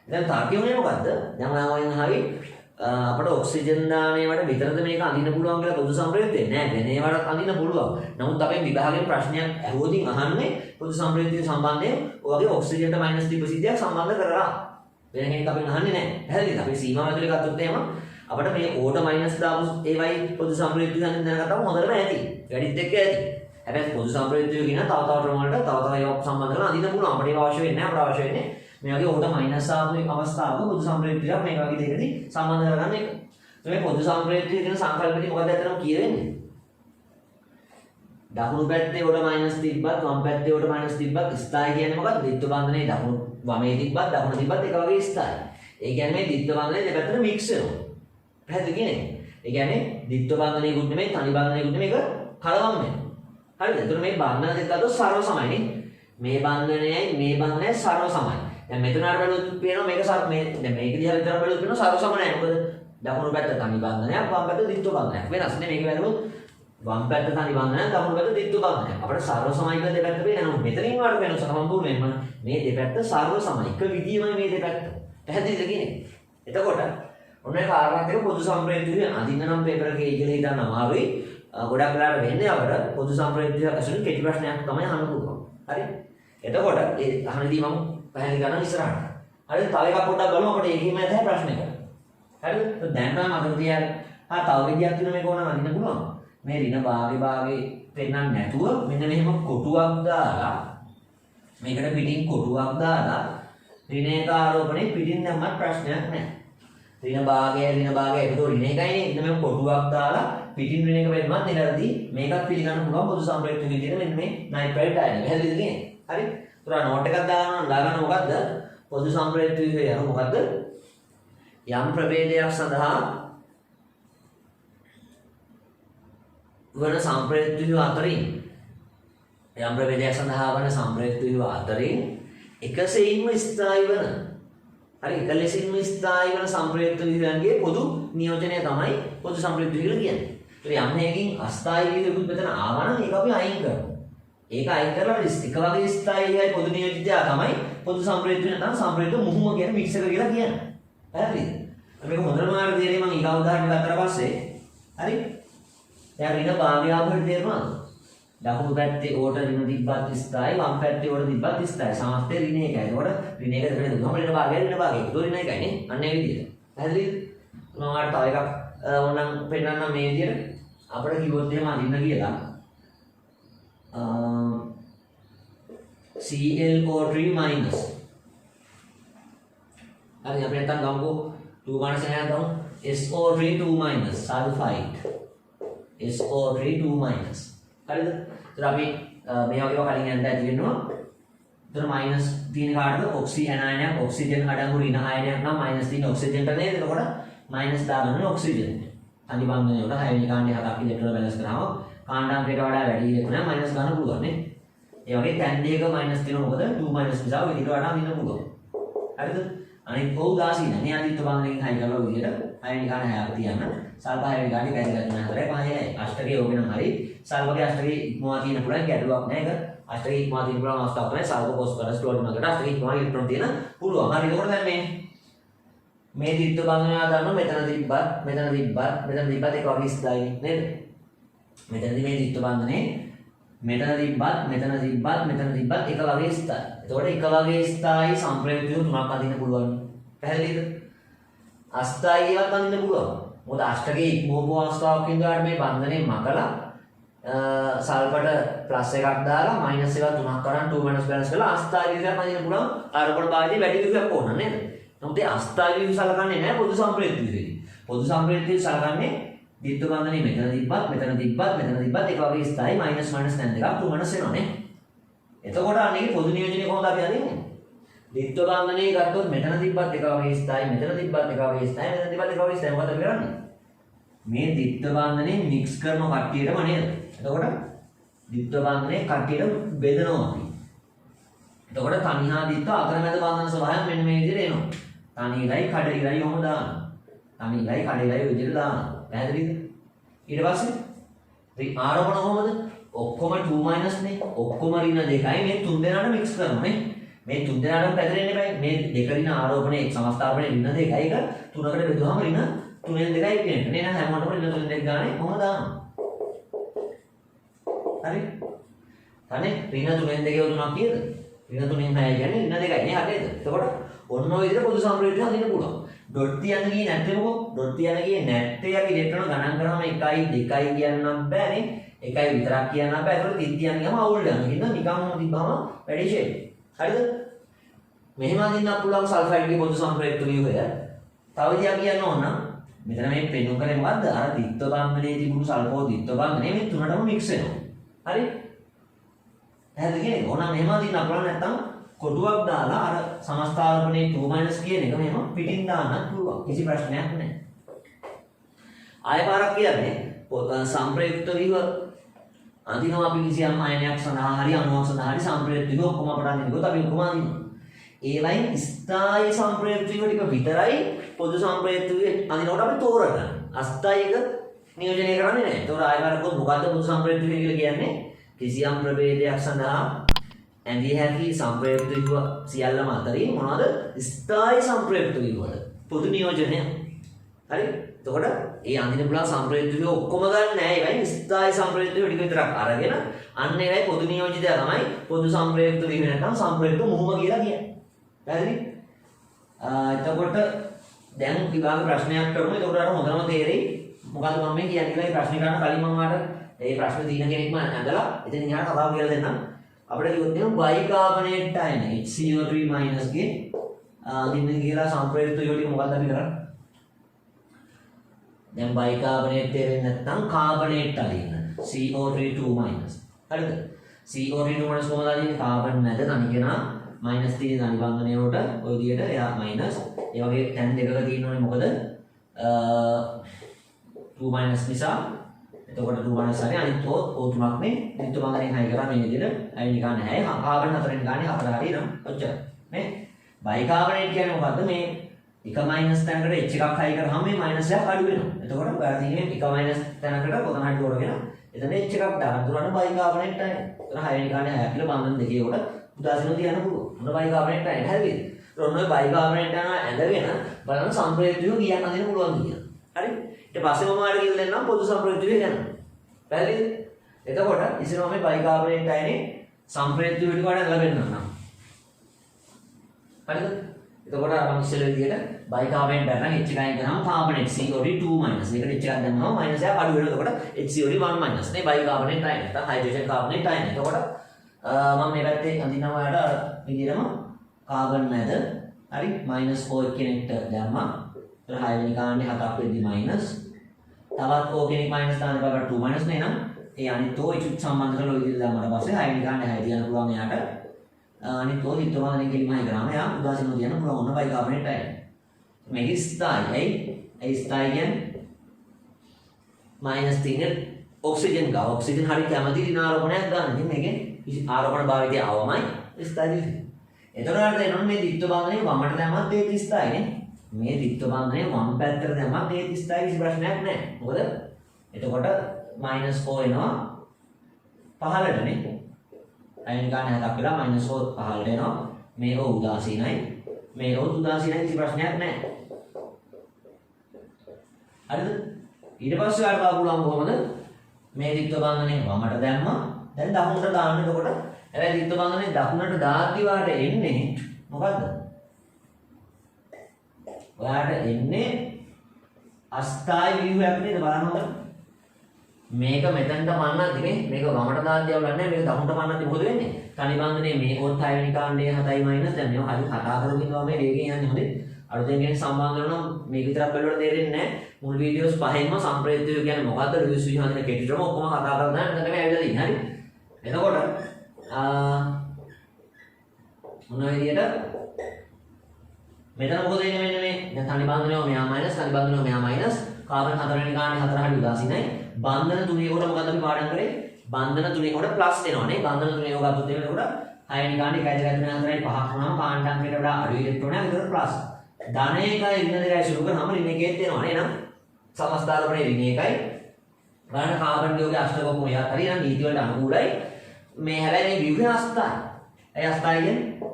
දැන් තාර්කික උනේ මොකද්ද? දැන් ඔයාගෙන් හරි අපිට ඔක්සිජන් දානේවට විතරද මේක අඳින්න පුළුවන් කියලා පොදු සම්ප්‍රයුක්තේ නෑ. වෙන ඒවාට අඳින්න පුළුවන්. නමුත් අපේ විභාගයෙන් ප්‍රශ්නයක් ඇහුවොතින් අහන්නේ පොදු සම්ප්‍රයුක්තය සම්බන්ධයෙන් ඔයගේ ඔක්සිජන්ට මයිනස් ප්‍රසිද්ධියක් සම්බන්ධ කරලා. වෙන කෙනෙක් අපෙන් අහන්නේ නෑ. පැහැදිලිද? අපි සීමාව ඇතුලේ ගත්තොත් එහෙම අපිට මේ ඕට මයිනස් දාපු ඒවයි පොදු සම්ප්‍රයුක්තය ගන්න දැනගත්තම හොඳටම ඇති. වැඩිත් එක්ක ඇති. හැබැයි පොදු සම්ප්‍රයුක්තය කියන තව ක්‍රම වලට තව ඒවා සම්බන්ධ කරලා අඳින්න පුළුවන්. අපිට ඒක අවශ්‍ය වෙන්නේ නෑ. අපිට අවශ්‍ය වෙන්නේ මේ වගේ ඕට මයිනස් ආපු අවස්ථාවක පොදු සම්ප්‍රයුක්තයක් මේ වගේ දෙකකින් සම්බන්ධ කරගන්න එක. මේ පොදු සම්ප්‍රයුක්තය කියන සංකල්පෙදි මොකද ඇත්තටම කියවෙන්නේ? දකුණු පැත්තේ ඕට මයිනස් තිබ්බත් වම් පැත්තේ ඕට මයිනස් තිබ්බත් ස්ථායි කියන්නේ මොකක්ද? ද්විත්ව බන්ධනයේ දකුණු වමේ තිබ්බත් දකුණු තිබ්බත් එක වගේ ස්ථායි. ඒ කියන්නේ මේ ද්විත්ව බන්ධනයේ දෙපැත්තට මික්ස් වෙනවා. පැහැදිලි කියන්නේ? ඒ කියන්නේ ද්විත්ව බන්ධනයකුත් නෙමෙයි තනි බන්ධනයකුත් නෙමෙයි ඒක කලවම් වෙනවා. හරිද? එතකොට මේ බන්ධන දෙක අතර සරව සමයි නේ. මේ බන්ධනයයි මේ බන්ධනයයි සරව සමයි. දැන් මෙතන අර බලුත් පේනවා මේක සර මේ දැන් මේක දිහා විතර බලුත් පේනවා සරව සම නැහැ. මොකද දකුණු පැත්ත තනි බන්ධනයක් වම් පැත්ත ද්විත්ව බන්ධනයක්. වෙනස් නේ මේක වැළුවොත් වම් පැත්ත තනි බන්ධනයක් දකුණු පැත්ත ද්විත්ව බන්ධනයක්. අපිට සර්ව සමයික දෙපැත්ත පේනවා. මෙතනින් වාට පේන සම්පූර්ණයෙන්ම මේ දෙපැත්ත සර්ව සමයික විදියමයි මේ දෙපැත්ත. පැහැදිලිද කියන්නේ? එතකොට ඔන්න ඒ කාරණාත් එක්ක පොදු සම්ප්‍රේක්ෂණය අඳින්න නම් පේපර් එකේ ඉගෙන ගන්න අමාරුයි. ගොඩක් වෙලාවට වෙන්නේ අපිට පොදු සම්ප්‍රේක්ෂණය ඇසුරින් කෙටි ප්‍රශ්නයක් තමයි අහන්න පුළුවන්. හරි? එතකොට ඒ අහනදී මම පැහැදිලි කරනවා ඉස්සරහට. හරිද? තව එකක් පොඩ්ඩක් බලමු අපිට ඒකෙම ඇතයි ප්‍රශ්නයකට. හරිද? දැන් නම් අතන තියාගෙන තව විදියක් තියෙන මේක ඕනම අඳින්න පුළුවන්. මේ ඍණ භාගේ පෙන්නන්නේ නැතුව මෙන්න මෙහෙම කොටුවක් දාලා මේකට පිටින් කොටුවක් දාලා ඍණයක ආරෝපණය පිටින් දැම්මත් ප්‍රශ්නයක් නැහැ. ඍණ භාගය ඒකෝ ඍණ එකයිනේ. ඉතින් මේ කොටුවක් දාලා පිටින් ඍණ එක වෙන්නත් නිරදී මේකත් පිළිගන්න පුළුවන් පොදු සම්ප්‍රේක්ෂණ විදියට මෙන්න මේ නයිට්‍රයිඩ් අයන. හැදෙන්නේ කියන්නේ. හරි? ඒතර නෝට් එකක් දාගන්න මොකද්ද? පොදු සම්ප්‍රේක්ෂණ විදිය යන මොකද්ද? යම් ප්‍රභේදයක් සඳහා වන සම්ප්‍රේක්ෂණ අතරින් යම් ප්‍රභේදයක් සඳහා වන සම්ප්‍රේක්ෂණ අතරින් එකසෙයින්ම ස්ථායි වන හරි එක ලෙසින්ම ස්ථායි වන සම්ප්‍රේක්ෂණ විදියන්ගේ පොදු නියෝජනය තමයි පොදු සම්ප්‍රේක්ෂණ කියලා කියන්නේ. ඒත් යම් හේකින් අස්ථායි විදියකුත් මෙතන ආවා නම් ඒක අපි අයින් කරනවා. ඒක අයින් කරලා එක වගේ ස්ථායියයි පොදු නියෝජිතය තමයි පොදු සම්ප්‍රේක්ෂණ නැත්නම් සම්ප්‍රේක්ෂණ මුහුම කියන මික්සර් කියලා කියන්නේ. හරිද? මේක හොඳටම හරියට තේරෙයි මම ඊගා උදාහරණ ගත්තට පස්සේ. හරි? දැන් ඍණ භාගය ආපහු තේරුණාද? දකුණු පැත්තේ ඕට ඍණ තිබ්බත් ස්ථායි වම් පැත්තේ ඕට තිබ්බත් ස්ථායි. සමස්තය ඍණ එකයි. ඒකට ඍණ එක දෙකේ දුන්නම ඍණ භාගය ඒක ඍණ එකයි නේ. අන්න ඒ විදිහට. පැහැදිලිද? මම ඔයාලට තව එකක් ඕනනම් පෙන්නන්නම් මේ විදිහට. අපිට කිව්වොත් එහෙම අඳින්න කියලා ClO3 minus. හරි අපි නැත්තම් ගමුකෝ 2 minus එකක් ගමු. SO3 2 minus sulfide. SO3 2 minus. හරිද? ඒතර අපි මේ වගේම කලින් යන්න ඇති වෙනවා. ඒතර මයිනස් තියෙන කාටද? ඔක්සිජන් ආයනයක්, ඔක්සිජන් අඩංගු ඍණ ආයනයක් නම් මයිනස් තියෙන ඔක්සිජන්ට නේද? එතකොට මයිනස් දාගන්න ඔක්සිජන්. අනිත් බන්ධනය වල 6 වෙනි කාණ්ඩේ 7ක් ඉලෙක්ට්‍රෝන බැලන්ස් කරාම කාණ්ඩාංකයට වඩා වැඩි ඉලෙක්ට්‍රෝන මයිනස් ගන්න පුළුවන් නේ. ඒ වගේ තැන් දෙක මයිනස් තියෙනවා මොකද 2 මයිනස් නිසා විදිහට වඩා දින්න පුළුවන්. හරිද? අනිත් ඔව් දාසින නේ අදිත්ත බන්ධනයෙන් හයි කරලා විදිහට 6 වෙනි කාණ්ඩේ 6ක් තියන්න. සල්ප 6 වෙනි කාණ්ඩේ පැතිරලා තියෙන 4යි 5යි අෂ්ටකයේ ඕක නම් හරි. සල්පගේ අෂ්ටකයේ ඉක්මවා තියෙන පුළුවන් ගැටලුවක් නැහැ ඒක. අෂ්ටකයේ ඉක්මවා තියෙන පුළුවන් අවස්ථාවක් තමයි සල්ප පොස්ෆරස් ක්ලෝරින් වලට අෂ්ටකයේ ඉක්මවා ඉලෙක්ට්‍රෝන තියෙන පුළුවන්. හරි එතකොට දැන් මේ ද්විත්ව බන්ධනය ගන්න මෙතන තිබ්බත් එක වගේ ස්ථායි නේද? මෙතනදී මේ ද්විත්ව බන්ධනේ මෙතන තිබ්බත් එක වගේ ස්ථායි. එතකොට එක වගේ ස්ථායි සම්ප්‍රයුක්තය තුනක් අඳින්න පුළුවන්. පැහැදිලිද? අස්ථායියක් අඳින්න පුළුවන්. මොකද අෂ්ටකයේ ඉක්මවපු අවස්ථාවක් ඉඳලාට මේ බන්ධනේ මකලා සල්පට ප්ලස් එකක් දාලා මයිනස් එකක් තුනක් කරන් 2 මයිනස් බැලන්ස් කරලා අස්ථායි විදිහට අඳින්න පුළුවන්. ආරෝපණ භාගයේ වැඩි විදිහක් ඕන නේද? නමුත් ඒ අස්ථායි විදිහ සලකන්නේ නැහැ පොදු සම්ප්‍රයුක්තයේදී. පොදු සම්ප්‍රයුක්තයේ සලකන්නේ ද්විත්ව බන්ධනේ මෙතන තිබ්බත් එක වගේ ස්ථායි මයිනස් දැන් දෙකක් 2 මයිනස් වෙනවා නේ. එතකොට අන්නේ පොදු නියෝජනය කොහොමද අපි අදින්නේ? ද්විත්ව බන්ධනේ ගත්තොත් මෙතන තිබ්බත් එක වගේ ස්ථායි මෙතන තිබ්බත් එක වගේ ස්ථායි මෙතන තිබ්බත් එක වගේ ස්ථායි මොකද අපි කරන්නේ? මේ ද්විත්ව බන්ධනේ මික්ස් කරන කට්ටියටම නේද? එතකොට ද්විත්ව බන්ධනේ කට්ටියට බෙදනවා අපි. එතකොට තනි හා ද්විත්ව අතරමැද බන්ධන ස්වභාවය මෙන්න මේ විදිහට එනවා. තනි ඉලයි කඩ ඉලයි ඔහොම දානවා. තනි ඉලයි කඩ ඉලයි විදිහට දානවා. පැහැදිලිද? ඊට පස්සේ ඉතින් ආරෝපණ කොහොමද? ඔක්කොම 2 මයිනස් නේ. ඔක්කොම ඍණ දෙකයි මේ තුන් දෙනාට මික්ස් කරනවා නේ. මේ තුන් දෙනාටම පැතිරෙන්නේ බෑ. මේ දෙක ඍණ ආරෝපණය එක් සමස්ථාපනයේ ඍණ දෙකයි එක තුනකට බෙදුවාම ඍණ 3න් 2යි කියන්නේ. නේ නේද? හැමෝටම ඍණ 3න් 2 ගානේ කොහොමද දානවා? හරි? අනේ ඍණ 3න් 2 තුනක් කීයද? ඍණ 3න් 6 කියන්නේ ඍණ 2යි නේ හරියද? එතකොට ඔන්න ඔය විදිහට පොදු සම්ප්‍රයුක්තය හදින්න පුළුවන්. ඩොට් තියන්න ගියේ නැත්නම් මොකෝ? ඩොට් තියන්න ගියේ නැත්තේ අපි ඉලෙක්ට්‍රෝන ගණන් කරාම 1යි 2යි කියන්නම් බෑනේ. 1යි විතරක් කියන්න බෑ. ඒකට 3 තියන්න ගියාම අවුල් යනවා. හින්දා නිකම්ම තිබ්බම වැඩි ෂේප්. හරිද? මෙහෙම අදින්න පුළුවන් සල්ෆයිඩ්ගේ පොදු සම්ප්‍රයුක්ත ව්‍යුහය. තව විදියක් කියන්න ඕන නම් මෙතන මේ පෙන්වු කරේ මොකද්ද? අර ද්විත්ව බන්ධනයේ තිබුණු සල්ෆෝ ද්විත්ව බන්ධනයේ මේ තුනටම මික්ස් වෙනවා. හරි? පැහැදිලි කියන්නේ ඕන මෙහෙම අදින්න පුළුවන් නැත්නම් කොටුවක් දාලා අර සමස්ථාරෝපණයේ 2 මයිනස් කියන එක මෙහෙම පිටින් දාන්නත් පුළුවන්. කිසි ප්‍රශ්නයක් නැහැ. ආය පාරක් කියන්නේ සම්ප්‍රයුක්ත ව්‍යුහ අඳිනවා අපි කිසියම් අයනයක් සඳහා හරි අණුවක් සඳහා හරි සම්ප්‍රයුක්ත ව්‍යුහ ඔක්කොම අපට අඳිනකොට අපි ඔක්කොම අඳිනවා. ඒ වයින් ස්ථායි සම්ප්‍රයුක්ත ව්‍යුහ ටික විතරයි පොදු සම්ප්‍රයුක්ත ව්‍යුහ අඳිනකොට අපි තෝරගන්න. අස්ථායික නියෝජනය කරන්නේ නැහැ. ඒතකොට ආයෙ බලන්න මොකද්ද පොදු සම්ප්‍රේක්ෂ ව්‍යුහය කියලා කියන්නේ? කිසියම් ප්‍රභේදයක් සඳහා ඇඳිය හැකි සම්ප්‍රේක්ෂ ව්‍යුහ සියල්ලම අතරින් මොනවද? ස්ථායි සම්ප්‍රේක්ෂ ව්‍යුහවල පොදු නියෝජනය. හරි? එතකොට ඒ අඳින්න පුළුවන් සම්ප්‍රේක්ෂ ව්‍යුහ ඔක්කොම ගන්න නෑ. ඒවයි ස්ථායි සම්ප්‍රේක්ෂ ව්‍යුහ ටික විතරක් අරගෙන අන්න ඒවයි පොදු නියෝජිතය තමයි පොදු සම්ප්‍රේක්ෂ ව්‍යුහ නැත්නම් සම්ප්‍රේක්ෂ මුහුම කියලා කියන්නේ. හරිද? එතකොට දැන් විභාග ප්‍රශ්නයක් කරමු. එතකොට අර හොඳම තේරෙයි මොකද්ද මම මේ කියන්නේ කියලා. ඒ ප්‍රශ්නේ කරන්න කලින් මම ඔයාලට ඒ ප්‍රශ්න දින කෙනෙක්ම ඇඳලා එතන ඉහාට කතාව කියලා දෙන්නම්. අපිට කිව්වොත් එහෙනම් බයිකාබනේට් අයන HCO3- ගේ අඳින්න කියලා සම්ප්‍රේක්ෂ ව්‍යුහ ටික මොකක්ද අපි කරන්නේ? දැන් බයිකාබනේට් තේරෙන්නේ නැත්නම් කාබනේට් අදින්න CO3 2-. හරිද? CO3 2- කොහොමද අදින්නේ? කාබන් නැද තනි කෙනා මයිනස් තියෙන තනි බන්ධනයට ඔය විදියට එයා මයිනස්. ඒ වගේ තැන් දෙකක තියෙනෝනේ මොකද? 2- නිසා. එතකොට 2- හරි අනිත් O3ක් නේ. නිත්‍ය බන්ධනයෙන් හයි කරා මේ විදියට අයින් ගන්න නැහැ. කාබන් 4න් ගන්නේ 4 හරි නම් ඔච්චර. නේ? බයිකාබනේට් කියන්නේ මොකද්ද? මේ එක මයිනස් තැනකට h එකක් හයි කරාම මේ මයිනස් එකක් අඩු වෙනවා. එතකොට ඔයාලා තියෙන්නේ එක මයිනස් තැනකට කොතන හරි තෝරගෙන එතන h එකක් දාන්න දුරන බයිකාබනේට් අයන. එතන 6 වෙනි ගානේ 6 කියලා බන්ධන දෙකේ උඩ උදාසීනව තියන්න පුළුවන්. මොන බයිකාබනේට් අයන හරිද? ඔන්න ඔය බයිකාබනේට් යන ඇඳගෙන බලන්න සම්ප්‍රේක්ෂ ව්‍යුහ කියන්න අදින්න පුළුවන් කියලා. හරි? ඊට පස්සේ මම ඔයාලට කියලා දෙන්නම් පොදු සම්ප්‍රේක්ෂ ව්‍යුහ ගැන. පැහැදිලිද? එතකොට ඉතින් මම බයිකාබනේට් අයනේ සම්ප්‍රේක්ෂ ව්‍යුහ ටික වඩා ලැබෙන්නම්. හරිද? එතකොට අර මම ඉස්සෙල්ලා විදියට බයිකාබනේට් ගන්න H එකෙන් ගනම කාබනේට් CO2 - ඒකට H එකක් දැම්මම මයිනස් එකක් අඩු වෙනවා. එතකොට HCO1- නේ බයිකාබනේට් අයන. නැත්නම් හයිඩ්‍රජන් කාබනේට් අයන. එතකොට මම මේ පැත්තේ අඳිනවා ඔයාලට අර විදියටම කාබන් නැද හරි -O කෙනෙක්ට දැම්මා. එතන 6 වෙනි කාණ්ඩේ 7ක් වෙද්දි මයිනස්. තවත් O කෙනෙක් මයිනස් දාන්න බෑ 2- නේ නම් ඒ අනිත් O ඉක්ුත් සම්බන්ධ කරලා ඔය විදිහට දැම්මම පස්සේ 6 වෙනි කාණ්ඩේ 6 තියන්න පුළුවන් එයාට. අනිත් O හිතවන්නේ කෙලිමයි කරාම එයා උදාසීනව තියන්න පුළුවන්. ඔන්න බයිකාබනේට් අයන. මේක ස්ථායි. ඒ ස්ථායි කියන්නේ මයිනස් තියෙන ඔක්සිජන් ගාව. ඔක්සිජන් හරි කැමති ඍණාරෝපණයක් ගන්න. ඉතින් මේකෙන් ආරෝපණ භාවිතය අවමයි ස්ථායි. එතකොට එනොත් මේ ද්විත්ව බන්ධනය වමට දැම්මත් ඒක ස්ථායිනේ. මේ ද්විත්ව බන්ධනය වම් පැත්තට දැම්මත් ඒක ස්ථායි කිසි ප්‍රශ්නයක් නැහැ. මොකද එතකොට -O එනවා 15ටනේ. අයින් ගන්න හදක් වෙලා -O 15ට එනවා. මේ O උදාසීනයි. මේ O උදාසීනයි කිසි ප්‍රශ්නයක් නැහැ. හරිද? ඊට පස්සේ ආයෙ බලන්න කොහොමද? මේ ද්විත්ව බන්ධනය වමට දැම්මා. දැන් දකුණට දාන්න. එතකොට හැබැයි ද්විත්ව බන්ධනය දකුණට දාද්දි වාට එන්නේ මොකද්ද? ඔයාට එන්නේ අස්ථායි ව්‍යුහයක් නේද? බලන්න හොඳට. මේක මෙතනට පන්නද්දි නේ මේක වමට දාද්දි අවුලක් නැහැ. මේක දකුණට පන්නද්දි මොකද වෙන්නේ? තනි බන්ධනයේ මේ ඔත් 6 වෙනි කාණ්ඩයේ 7- දැන් මේවා හරි කතා කරගෙන ඉන්නවා මේ වේගෙන් යන්නේ හොඳේ. අලුතෙන් කෙනෙක් සම්බන්ධ වෙනවා නම් මේක විතරක් බලවට තේරෙන්නේ නැහැ. මුල් වීඩියෝස් පහෙන්ම සම්ප්‍රේක්ෂ ව්‍යුහ කියන්නේ මොකද්ද? රිවියුස් ව්‍යුහ හඳින කෙටිටම ඔක්කොම කතා කරලා දැන් මෙතන තමයි ඇවිල්ලා තියෙන්නේ. හරි? එතකොට මොන විදියට මෙතන මොකද වෙන්නේ මෙන්න මේ දැන් තනි බන්ධනයෝ මෙහා මයිනස් තනි බන්ධනයෝ මෙහා මයිනස් කාබන් 4 වෙනි ගානේ 4 හරි උදාසීනයි බන්ධන තුනේ කොට මොකද අපි පාඩම් කරේ බන්ධන තුනේ කොට ප්ලස් දෙනවනේ බන්ධන තුනේ යෝග ගත්තොත් එතකොට 6 වෙනි ගානේ 1 2 3 4 5 වුණාම කාණ්ඩාංකයට වඩා අඩු ඉලෙක්ට්‍රෝනයක් විතර ප්ලස් ධන 1යි ඍණ 2යි සුළු කරාම ඍණ 1ෙත් දෙනවනේ එහෙනම් සමස්ථාරෝපණේ ඍණ 1යි ගාන කාබන් යෝගයේ අෂ්ටක කොහේ හරි නම් නීති වලට අනුකූලයි මේ හැබැයි මේ ව්‍යුහය අස්ථායි ඒ අස්ථායි කියන්නේ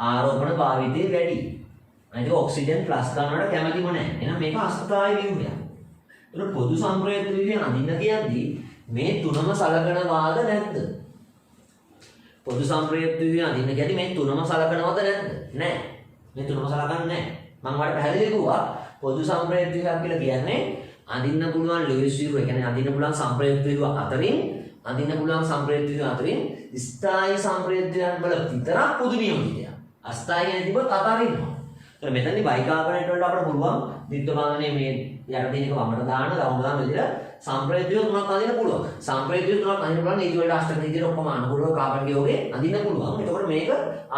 ආරෝපණ භාවිතය වැඩි අනිත් ඔක්සිජන් ප්ලස් ගන්නවට කැමතිම නැහැ. එහෙනම් මේක අස්ථායි ව්‍යුහයක්. ඒක පොදු සම්ප්‍රේක්ෂ ව්‍යුහය අඳින්න කියද්දී මේ තුනම සලකනවාද නැද්ද? පොදු සම්ප්‍රේක්ෂ ව්‍යුහය අඳින්න කියද්දී මේ තුනම සලකනවද නැද්ද? නැහැ. මේ තුනම සලකන්නේ නැහැ. මම ඔයාලට පැහැදිලි කිව්වා පොදු සම්ප්‍රේක්ෂ ව්‍යුහයක් කියලා කියන්නේ අඳින්න පුළුවන් ලුයිස් ව්‍යුහ, ඒ කියන්නේ අඳින්න පුළුවන් සම්ප්‍රේක්ෂ ව්‍යුහ අතරින් අඳින්න පුළුවන් සම්ප්‍රේක්ෂ ව්‍යුහ අතරින් ස්ථායි සම්ප්‍රේක්ෂ ව්‍යුහයන් වල විතරක් පොදු නියෝජිතය. අස්ථායි කියන තිබ්බොත් අතාරින්නවා. ඒක මෙතනදී බයිකාබනේට් වලට අපිට පුළුවන් ද්විත්ව බන්ධනයේ මේ යට තියෙන එක වමට දාන්න දකුණට දාන්න විදිහට සම්ප්‍රේක්ෂ ව්‍යුහ තුනක් අඳින්න පුළුවන්. සම්ප්‍රේක්ෂ ව්‍යුහ තුනක් අඳින්න පුළුවන් නීති වලට අෂ්ටක නීතියට ඔක්කොම අනුකූලව කාබන් යෝගේ අඳින්න පුළුවන්. එතකොට මේක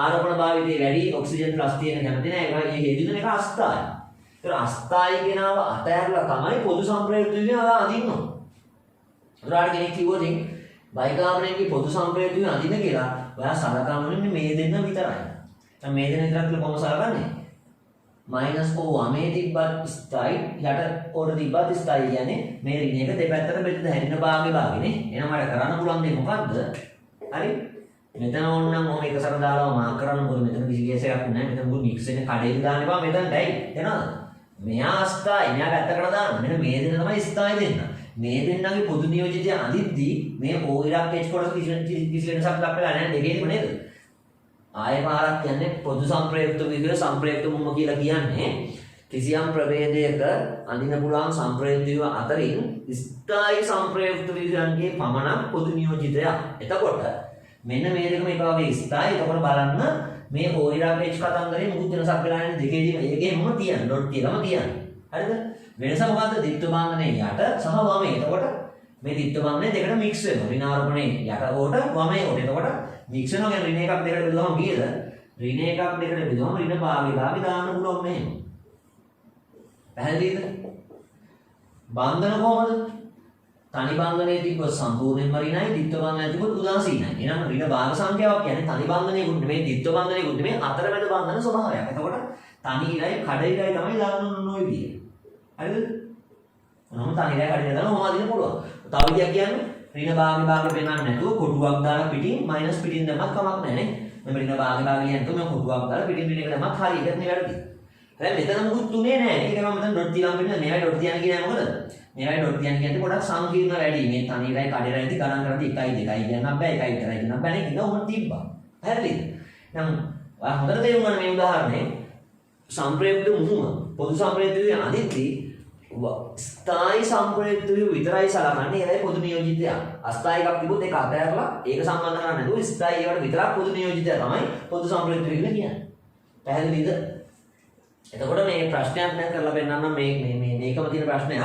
ආරෝපණ භාවිතයේ වැඩි ඔක්සිජන් ප්ලස් තියෙන කැමති නෑ. ඒක හේතුවෙන් එක අස්ථායි. ඒක අස්ථායි කියනව අතහැරලා තමයි පොදු සම්ප්‍රේක්ෂ ව්‍යුහ අඳින්න. උදාහරණ කෙනෙක් කිව්වොත් බයිකාබනේට්ගේ පොදු සම්ප්‍රේක්ෂ ව්‍යුහ අඳින්න කියලා ඔයා සලකන්නේ මේ දෙන්න විතරයි. දැන් මේ දෙන්න විතරක් කියලා කොහොමද සලකන්නේ? මයිනස් ඕ වමේ තිබ්බත් ස්ථායි යට ඕට තිබ්බත් ස්ථායි කියන්නේ මේ ඍණ එක දෙපැත්තට බෙදලා හැදෙන භාගේ නේ. එහෙනම් මට කරන්න පුළුවන් දේ මොකද්ද? හරි. මෙතන ඕනනම් ඔහොම එක සැර දාලා මාක් කරන්න මොකද මෙතන කිසි කේස් එකක් නැහැ. මෙතන මුළු මික්ස් වෙන කඩේට දාන්න එපා මෙතනටයි. එනවද? මෙයා ස්ථායි මෙයා පැත්තකට දාන්න. මෙන්න මේ දෙන්න තමයි ස්ථායි දෙන්න. මේ දෙන්නගේ පොදු නියෝජිතය අඳිද්දී මේ O ඉරක් H කොටස කිසි වෙනසක් දක්වලා නැහැ දෙකේම නේද? ආයෙ පාරක් කියන්නේ පොදු සංප්‍රයුක්ත විදිහට සංප්‍රයුක්ත මුම කියලා කියන්නේ කිසියම් ප්‍රභේදයක අඳින පුළුවන් සංප්‍රයුක්ත විව අතරින් ස්ථායි සංප්‍රයුක්ත විවයන්ගේ පමණක් පොදු නියෝජිතයක්. එතකොට මෙන්න මේ දෙකම එක වගේ ස්ථායි. එතකොට බලන්න මේ O ඉරක් H කතන්දරේ මුකුත් වෙනසක් වෙලා නැහැ දෙකේදීම ඒකේම තියන්න ඩොට් කියලාම තියන්න. හරිද? වෙනස මොකද්ද? ද්විත්ව බන්ධනයේ යට සහ වමේ. එතකොට මේ ද්විත්ව බන්ධනයේ දෙකට මික්ස් වෙනවා. ඍණාරෝපණයේ යට කොට වමේ කොට. එතකොට මික්ස් වෙනවා කියන්නේ ඍණ එකක් දෙකට බෙදුවම කීයද? ඍණ එකක් දෙකට බෙදුවම ඍණ භාගය දාන්න පුළුවන් මෙහෙම. පැහැදිලිද? බන්ධන කොහමද? තනි බන්ධනයේ තිබ්බ සම්පූර්ණයෙන්ම ඍණයි, ද්විත්ව බන්ධනයේ තිබ්බ උදාසීනයි. එහෙනම් ඍණ භාග සංඛ්‍යාවක් කියන්නේ තනි බන්ධනයේ කුඩ නෙමෙයි, ද්විත්ව බන්ධනයේ කුඩ නෙමෙයි, අතරමැද බන්ධන ස්වභාවයක්. එතකොට තනි ඉරයි කඩ ඉරයි තමයි දාන්න ඕන ඔය විදිය. හරිද? මොනම තනි ඉරයි කඩ ඉරයි දාන්න ඕම අදින්න පුළුවන්. තව විදියක් කියන්නේ ඍණ භාග පෙන්නන්නේ නැතුව කොටුවක් දාලා පිටින් මයිනස් පිටින් දැම්මත් කමක් නැහැ නේ. මේ ඍණ භාග කියන්නේ මම කොටුවක් දාලා පිටින් එක දැම්මත් හරි. ඒකත් නේ වැරදි. හැබැයි මෙතන මුකුත් තුනේ නැහැ. ඒක මම මෙතන ඩොට් තියලා පෙන්නන මේවයි ඩොට් තියන්නේ කියන්නේ මොකද? මේවයි ඩොට් තියන්නේ කියන්නේ පොඩක් සංකීර්ණ වැඩි. මේ තනි ඉරයි කඩ ඉරයි ගණන් කරද්දී 1 2 කියන්න බෑ. 1 විතරයි කියන්න බෑ නේ. ඒක උඹ තිබ්බා. හරිද? නම් ඔයා හොඳට තේරුම් ගන්න මේ උදාහරණය සංප්‍රයුක්ත මුහුම පොදු සංප්‍රයුක්තයේ අදිද්දී ස්ථායි සංප්‍රයුක්තය විතරයි සලකන්නේ. ඒකයි පොදු නියෝජිතය. අස්ථායි එකක් තිබුත් ඒක අතහැරලා ඒක සම්බන්ධ කරන්නේ නැතුව ස්ථායි ඒවට විතරක් පොදු නියෝජිතය තමයි පොදු සංප්‍රයුක්තය කියලා කියන්නේ. පැහැදිලිද? එතකොට මේ ප්‍රශ්නයක් දැන් කරලා පෙන්නන්නම් මේකම තියෙන ප්‍රශ්නයක්.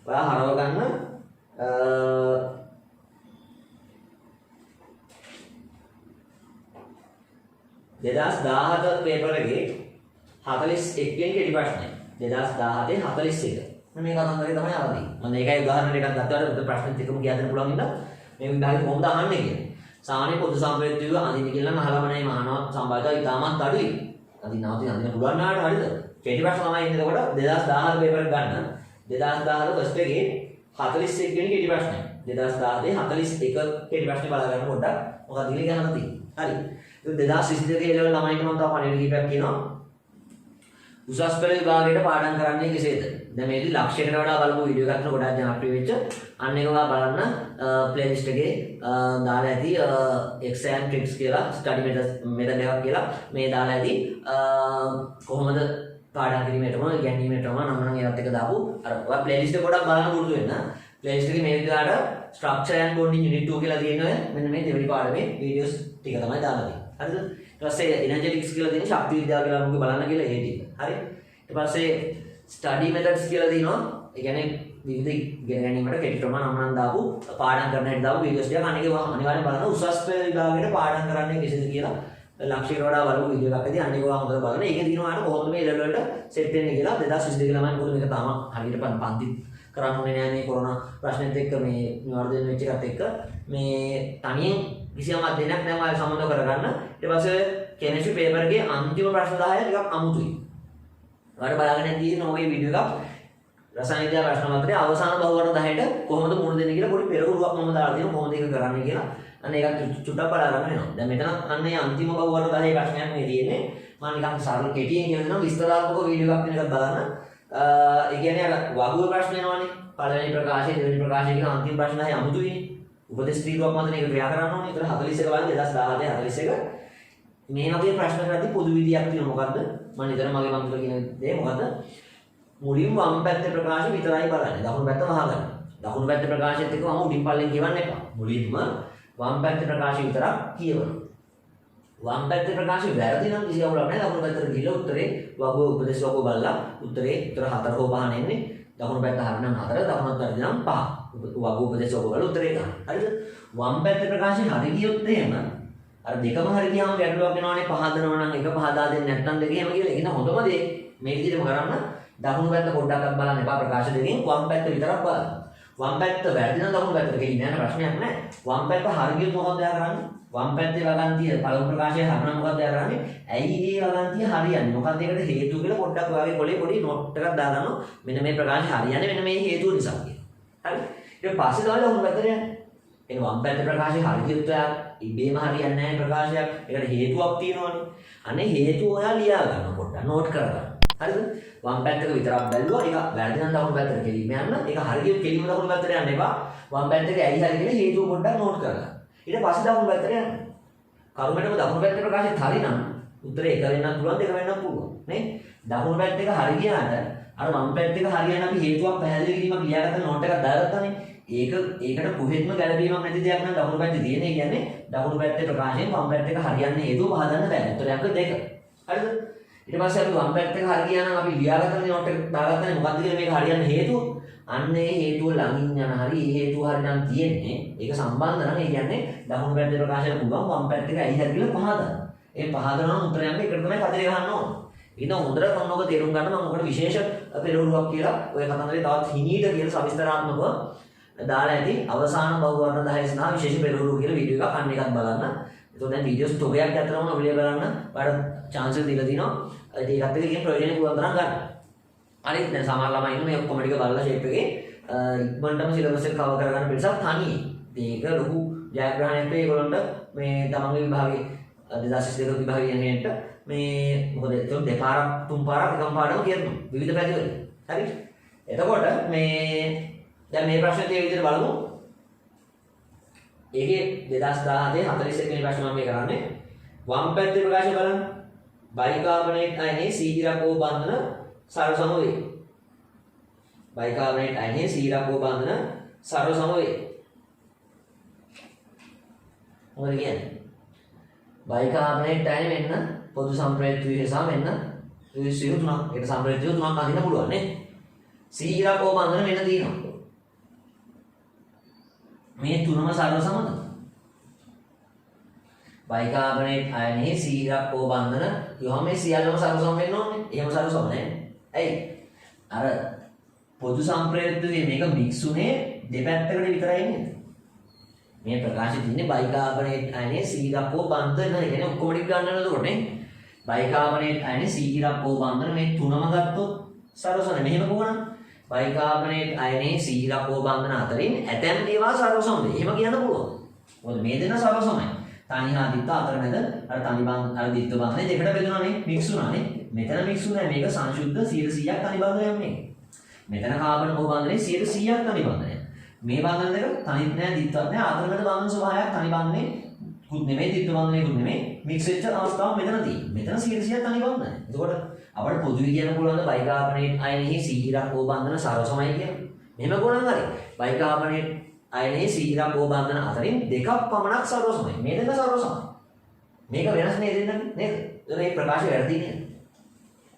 ඔයා හරව ගන්න 2017 පේපර් එකේ 41 වෙනි කෙටි ප්‍රශ්නය. 2017 41. මේ කතන්දරේ තමයි අරදී. මම ඒකයි උදාහරණ එකක් ගත්තාට ප්‍රශ්නෙත් එකම කියන්න පුළුවන් ඉඳලා මේ විභාගෙ කොහොමද අහන්නේ කියන්නේ. සාමාන්‍ය පොදු සංප්‍රයුක්තය අඳින්න කියලා නම් අහලම නැහැ මහානව සම්බන්ධතාවය ඉතාමත් අඩුයි. අඳින්න පුළුවන් නාට හරියද? කෙටි ප්‍රශ්න තමයි ඉන්නේ. එතකොට 2017 පේපර් එක ගන්න. 2017 ෆස්ට් එකේ 41 වෙනි කෙටි ප්‍රශ්නය. 2017 41 කෙටි ප්‍රශ්නේ බලා ගන්න පොඩ්ඩක්. මොකක්ද කියලා ගහන්න තියෙන්නේ. හරි. ඒක 2022 ලෙවල් ළමයින්ට මම තව පණිවිඩ කිහිපයක් කියනවා. උසස් පෙළ විභාගයට පාඩම් කරන්නේ කෙසේද? දැන් මේකේ ලක්ෂයකට වඩා බලපු වීඩියෝ එකක් ගොඩාක් ජනප්‍රිය වෙච්ච අන්න ඒක ඔයා බලන්න ප්ලේලිස්ට් එකේ දාලා ඇති exam tricks කියලා study method එකක් කියලා මේ දාලා ඇති කොහොමද පාඩම් කිරීමේටම ඉගෙනීමේටම නම් ඒවත් එක දාපු අර ඔයා ප්ලේලිස්ට් එක ගොඩක් බලන්න පුරුදු වෙන්න. ප්ලේලිස්ට් එකේ මේ විදිහට structure and bonding unit 2 කියලා තියෙනවා. මෙන්න මේ දෙවෙනි පාඩමේ වීඩියෝස් ටික තමයි දාලා තියෙන්නේ. හරිද? ඊට පස්සේ energetics කියලා තියෙන ශක්ති විද්‍යාව කියලා මොකද බලන්න කියලා ඒ ටික. හරි? ඊට පස්සේ study methods කියලා තියෙනවා. ඒ කියන්නේ විවිධ ඉගෙන ගැනීමට කෙටි ක්‍රම නම් දාපු පාඩම් කරන හැටි දාපු වීඩියෝස් ටික අනික අනිවාර්යෙන් බලන්න. උසස් පෙළ විභාගයට පාඩම් කරන්නේ කෙසේද කියලා ලක්ෂයකට වඩා බලපු වීඩියෝ එකක් ඇති. අනික ඔයා හොඳට බලන්න. ඒකේ තියෙනවා කොහොමද මේ level වලට set වෙන්නේ කියලා 2022 ළමයි මොකද මේක තාම හරියට පන්ති කරන්න ඕනේ නෑ මේ කොරෝනා ප්‍රශ්නෙත් එක්ක මේ නිවාර්දනය වෙච්ච එකත් එක්ක මේ තනියෙන් කිසියම් අධ්‍යයනයක් දැන් ඔයාලා සම්බන්ධ කරගන්න. ඊට පස්සේ කෙමිස්ට්‍රි පේපර් එකේ අන්තිම ප්‍රශ්න 10 ටිකක් අමුතුයි. ඔයාලා බලාගෙන ඉඳී නෝගේ වීඩියෝ එකක් රසායන විද්‍යාව ප්‍රශ්න පත්‍රයේ අවසාන බහුවර්ණ 10ට කොහොමද මුහුණ දෙන්නේ කියලා පොඩි පෙරහුරුවක් මම දාලා තියෙනවා කොහොමද ඒක කරන්නේ කියලා. අන්න ඒක චුට්ටක් බලා ගන්න වෙනවා. දැන් මෙතන අන්න ඒ අන්තිම බහුවර්ණ 10 ප්‍රශ්නයක් මේ තියෙන්නේ. මම නිකන් සරල කෙටියෙන් කියන දෙනවා විස්තරාත්මක වීඩියෝ එකක් වෙන එකක් බලන්න. ඒ කියන්නේ අර වගුව ප්‍රශ්න එනවනේ. පළවෙනි ප්‍රකාශය, දෙවෙනි ප්‍රකාශය කියන අන්තිම ප්‍රශ්න 10 අමුතුයිනේ. උපදේශ තීරුවක් මත මේක ක්‍රියා කරන්න ඕනේ. ඒතර 41 බලන්න 2017 41 මේ වගේ ප්‍රශ්න කරද්දී පොදු විදියක් තියෙනවා. මොකද්ද? මම නිතර මගේ මන්ත්‍ර කියන දේ මොකද්ද? මුලින්ම වම් පැත්තේ ප්‍රකාශය විතරයි බලන්නේ. දකුණු පැත්ත වහගන්න. දකුණු පැත්තේ ප්‍රකාශයත් එක්ක මම උඩින් පල්ලෙන් කියවන්න එපා. මුලින්ම වම් පැත්තේ ප්‍රකාශය විතරක් කියවනවා. වම් පැත්තේ ප්‍රකාශය වැරදි නම් කිසි අවුලක් නැහැ. දකුණු පැත්තට ගිහලා උත්තරේ වගුව උපදේශ වගුව බලලා උත්තරේ උත්තර 4 හෝ 5 නෙන්නේ. දකුණු පැත්ත හරිනම් 4, දකුණු පැත්ත නම් 5. වගුව උපදේශ වගුව බලලා උත්තරේ ගන්න. හරිද? වම් පැත්තේ ප්‍රකාශය හරි ගියොත් එහෙම අර දෙකම හරි ගියාම ගැටලුවක් වෙනවනේ. පහදනවා නම් එක පහදා දෙන්නේ නැත්නම් දෙකේම කියලා. ඒක හොඳම දේ. මේ විදිහටම කරන්න. දකුණු පැත්ත පොඩ්ඩක්වත් බලන්න එපා ප්‍රකාශ දෙකෙන් වම් පැත්ත විතරක් බලන්න. වම් පැත්ත වැරදි නම් දකුණු පැත්තට ගෙනියන්න යන ප්‍රශ්නයක් නැහැ. වම් පැත්ත හරියට මොකක්ද එයා කරන්නේ? වම් පැත්තේ වගන්තිය පළමු ප්‍රකාශය හරිනම් මොකක්ද එයා කරන්නේ? ඇයි මේ වගන්තිය හරියන්නේ? මොකක්ද ඒකට හේතුව කියලා පොඩ්ඩක් ඔයාගේ කොලේ පොඩි නෝට් එකක් දාගන්නවා. මෙන්න මේ ප්‍රකාශය හරියන්නේ මෙන්න මේ හේතුව නිසා කියලා. හරි. ඊට පස්සේ තමයි දකුණු පැත්තට යන්නේ. එන වම් පැත්තේ ප්‍රකාශය හරියට ඔයා ඉබේම හරියන්නේ නැහැ ප්‍රකාශයක්. ඒකට හේතුවක් තියෙනවනේ. අනේ හේතුව ඔයා ලියා ගන්න පොඩ්ඩක් නෝට් කරගන්න. හරිද? වම් පැත්තක විතරක් බැලුවා. ඒක වැරදි නම් දකුණු පැත්තට කෙලින්ම යන්න. ඒක හරියට කෙලින්ම දකුණු පැත්තට යන්න එපා. වම් පැත්තක ඇයි හරි කියලා හේතුව පොඩ්ඩක් නෝට් කරගන්න. ඊට පස්සේ දකුණු පැත්තට යන්න. කරුමෙටම දකුණු පැත්තේ ප්‍රකාශය හරි නම් උත්තරේ එක වෙන්නත් පුළුවන් දෙක වෙන්නත් පුළුවන් නේ. දකුණු පැත්ත එක හරි ගියාට අර වම් පැත්ත එක හරියන අපි හේතුවක් පැහැදිලි කිරීමක් ලියාගත්ත නෝට් එකක් දාගත්තානේ. ඒකට කොහෙත්ම ගැළපීමක් නැති දෙයක් නම් දකුණු පැත්තේ තියෙන. ඒ කියන්නේ දකුණු පැත්තේ ප්‍රකාශයෙන් වම් පැත්ත එක හරියන්නේ හේතුව පහදන්න බෑ. උත්තරයක් දෙක. හරිද? ඊට පස්සේ අපි වම් පැත්ත එක හරි ගියා නම් අපි ලියාගත්ත නෝට් එක දාගත්තානේ මොකද්ද කියලා මේක හරියන්න හේතුව. අන්න ඒ හේතුව ළඟින් යන හරි ඒ හේතුව හරි නම් තියෙන්නේ. ඒක සම්බන්ධ නම් ඒ කියන්නේ දකුණු පැත්තේ ප්‍රකාශයට පුළුවන් වම් පැත්ත එක ඇයි හරි කියලා පහදන්න. ඒ පහදනවා උත්තරයක් එකට තමයි කතරේ ගහන්න ඕන. ඉතින් හොඳට මොනවද තේරුම් ගන්න මම මොකට විශේෂ පෙරහුරුවක් කියලා ඔය කතන්දරේ තවත් හිනීට කියලා සවිස්තරාත්මකව දාලා ඇති අවසාන බහුවර්ණ 10 සඳහා විශේෂ පෙරහුරු කියලා වීඩියෝ එකක් අන්න එකක් බලන්න. එතකොට දැන් වීඩියෝස් තොගයක් අතරම ඔබලිය බලන්න ඔයාලට chance එක දීලා තිනවා. ඒකත් එක්ක කියන ප්‍රයෝජනෙ පුළුවන් තරම් ගන්න. හරි දැන් සමහර ළමයි ඉන්න මේ ඔක්කොම ටික බලලා ෂේප් එකේ ඉක්මනටම සිලබස් එක කවර් කරගන්න පිටසක් තනියි. මේක ලොකු ජයග්‍රහණයක් වෙයි ඒගොල්ලන්ට මේ තමන්ගේ විභාගේ 2022 විභාගේ යන්නේට මේ මොකද ඒක දෙපාරක් තුන් පාරක් එකම පාඩම කියනවා විවිධ පැතිවල. හරි. එතකොට මේ දැන් මේ ප්‍රශ්නේ තියෙන විදිහට බලමු. ඒකේ 2017 41 වෙනි ප්‍රශ්න මම මේ කරන්නේ. වම් පැත්තේ ප්‍රකාශය බලන්න. බයිකාබනේට් අයනයේ සීහිරකෝ බන්ධන සරල සම වේ. බයිකාබනේට් අයනයේ සීහිරකෝ බන්ධන සරල සම වේ. මොකද කියන්නේ? බයිකාබනේට් අයනය මෙන්න පොදු සම්ප්‍රේක්ෂ ව්‍යුහය සහ මෙන්න ව්‍යුහ තුනක්. ඒක සම්ප්‍රේක්ෂ ව්‍යුහ තුනක් අඳින්න පුළුවන් නේ. සීහිරකෝ බන්ධන මෙන්න තියෙනවා. මේ තුනම සරල සමද? බයිකාබනේට් අයනයේ සීහිරකෝ බන්ධන යොහම මේ සියල්ලම සරල සම වෙන්න ඕනේ. එහෙම සරල සම නැහැ. ඇයි? අර පොදු සම්ප්‍රේක්ෂයේ මේක මික්ස් උනේ දෙපැත්තකට විතරයි නේද? මේ ප්‍රකාශය තින්නේ බයිකාබනේට් අයනයේ සීහිරකෝ බන්ධන. ඒ කියන්නේ ඔක්කොම ටික ගන්න නේද නේ? බයිකාබනේට් අයනයේ සීහිරකෝ බන්ධන මේ තුනම ගත්තොත් සරල සම මෙහෙම කොහොමද? බයිකාබනේට් අයනයේ සීහිරකෝ බන්ධන අතරින් ඇතැම් දේවල් සරල සමද? එහෙම කියන්න පුළුවන්. මොකද මේ දෙන්න සරල සමයි. තනි හා දිත්ත අතරමැද අර තනි බන්ධන අර දිත්ත බන්ධනේ දෙකට බෙදුණානේ මික්ස් වුණානේ. මෙතන මික්ස් වුණා මේක සංශුද්ධ 100%ක් තනි බන්ධනයක් මේ. මෙතන කාබන් බහුව බන්ධනේ 100%ක් තනි බන්ධනයක්. මේ බන්ධන දෙක තනිත් නෑ දිත්තත් නෑ අතරමැද බන්ධන ස්වභාවයක් තනි බන්ධනේ කුත් නෙමෙයි දිත්ත බන්ධනේ කුත් නෙමෙයි මික්ස් වෙච්ච අවස්ථාවක් මෙතන තියෙන්නේ. මෙතන 100%ක් තනි බන්ධනයි. එතකොට අපිට පොදුවේ කියන්න පුළුවන් බයිකාබනේට් අයනයේ සීහිරකෝ බන්ධන සරල සමයි කියලා. මෙහෙම ගුණන් හරි. බයිකාබනේට් අයනයේ සීහිරකෝ බන්ධන අතරින් දෙකක් පමණක් සරල සමයි. මේ දෙක සරල සමයි. මේක වෙනස් නේද නේද? ඒ ප්‍රකාශය වැරදි නේද?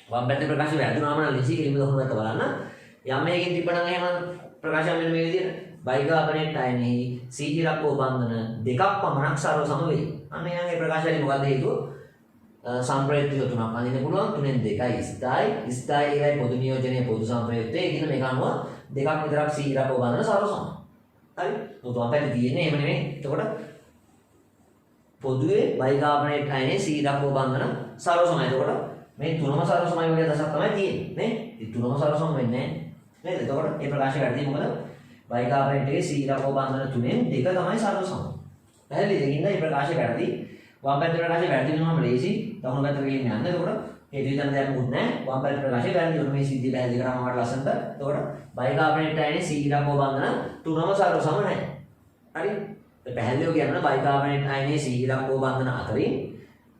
වම් පැත්තේ ප්‍රකාශය වැරදුනාම නම් ලිසි කෙලින්ම දකුණු පැත්ත බලන්න. යම් මේකකින් තිබ්බනම් එහෙම ප්‍රකාශය මෙන්න මේ විදිහට බයිකාබනේට් අයනයේ සීහිරකෝ බන්ධන දෙකක් පමණක් සරල සම වෙයි. අන්න ඊළඟ ප්‍රකාශයයි මොකද්ද හේතුව? සම්ප්‍රේක්ෂ තුනක් අඳින්න පුළුවන්. තුනෙන් දෙකයි ස්ථායි. ස්ථායි එකයි පොදු නියෝජනයේ පොදු සම්ප්‍රේක්ෂය. ඒ කියන මේක අනුව දෙකක් විතරක් සීහිරකෝ බන්ධන සරල සම. හරි. උතුම් පැත්තේ තියෙන්නේ එහෙම නෙමෙයි. එතකොට පොදුවේ බයිකාබනේට් අයනයේ සීහිරකෝ බන්ධන සරල සමයි. එතකොට මේ තුනම සරල සමයි වගේ දසක් තමයි තියෙන්නේ නේ. මේ තුනම සරල සම වෙන්නේ නැහැ නේද? එතකොට මේ ප්‍රකාශය වැරදි. මොකද බයිකාබනේට් එකේ සීහිරකෝ බන්ධන තුනෙන් දෙක තමයි සරල සම. පැහැදිලිද? ඒකින්ද මේ ප්‍රකාශය වැරදි. වම් පැත්තේ ප්‍රකාශය වැරදි වෙනවම ලේසි. දකුණු පැත්තට ගිහින් යන්න. එතකොට ඒ දෙවියන් දෙයක් මුත් නැහැ. වම් පැත්තේ ප්‍රකාශය වැරදි. උන මේ සිද්ධිය පැහැදිලි කරාම මට ලස්සනට. එතකොට බයිකාබනේට් අයනයේ සීහිරකෝ බන්ධන තුනම සරල සම නැහැ. හරි? පැහැදිලිව කියන්න බයිකාබනේට් අයනයේ සීහිරකෝ බන්ධන අතරින්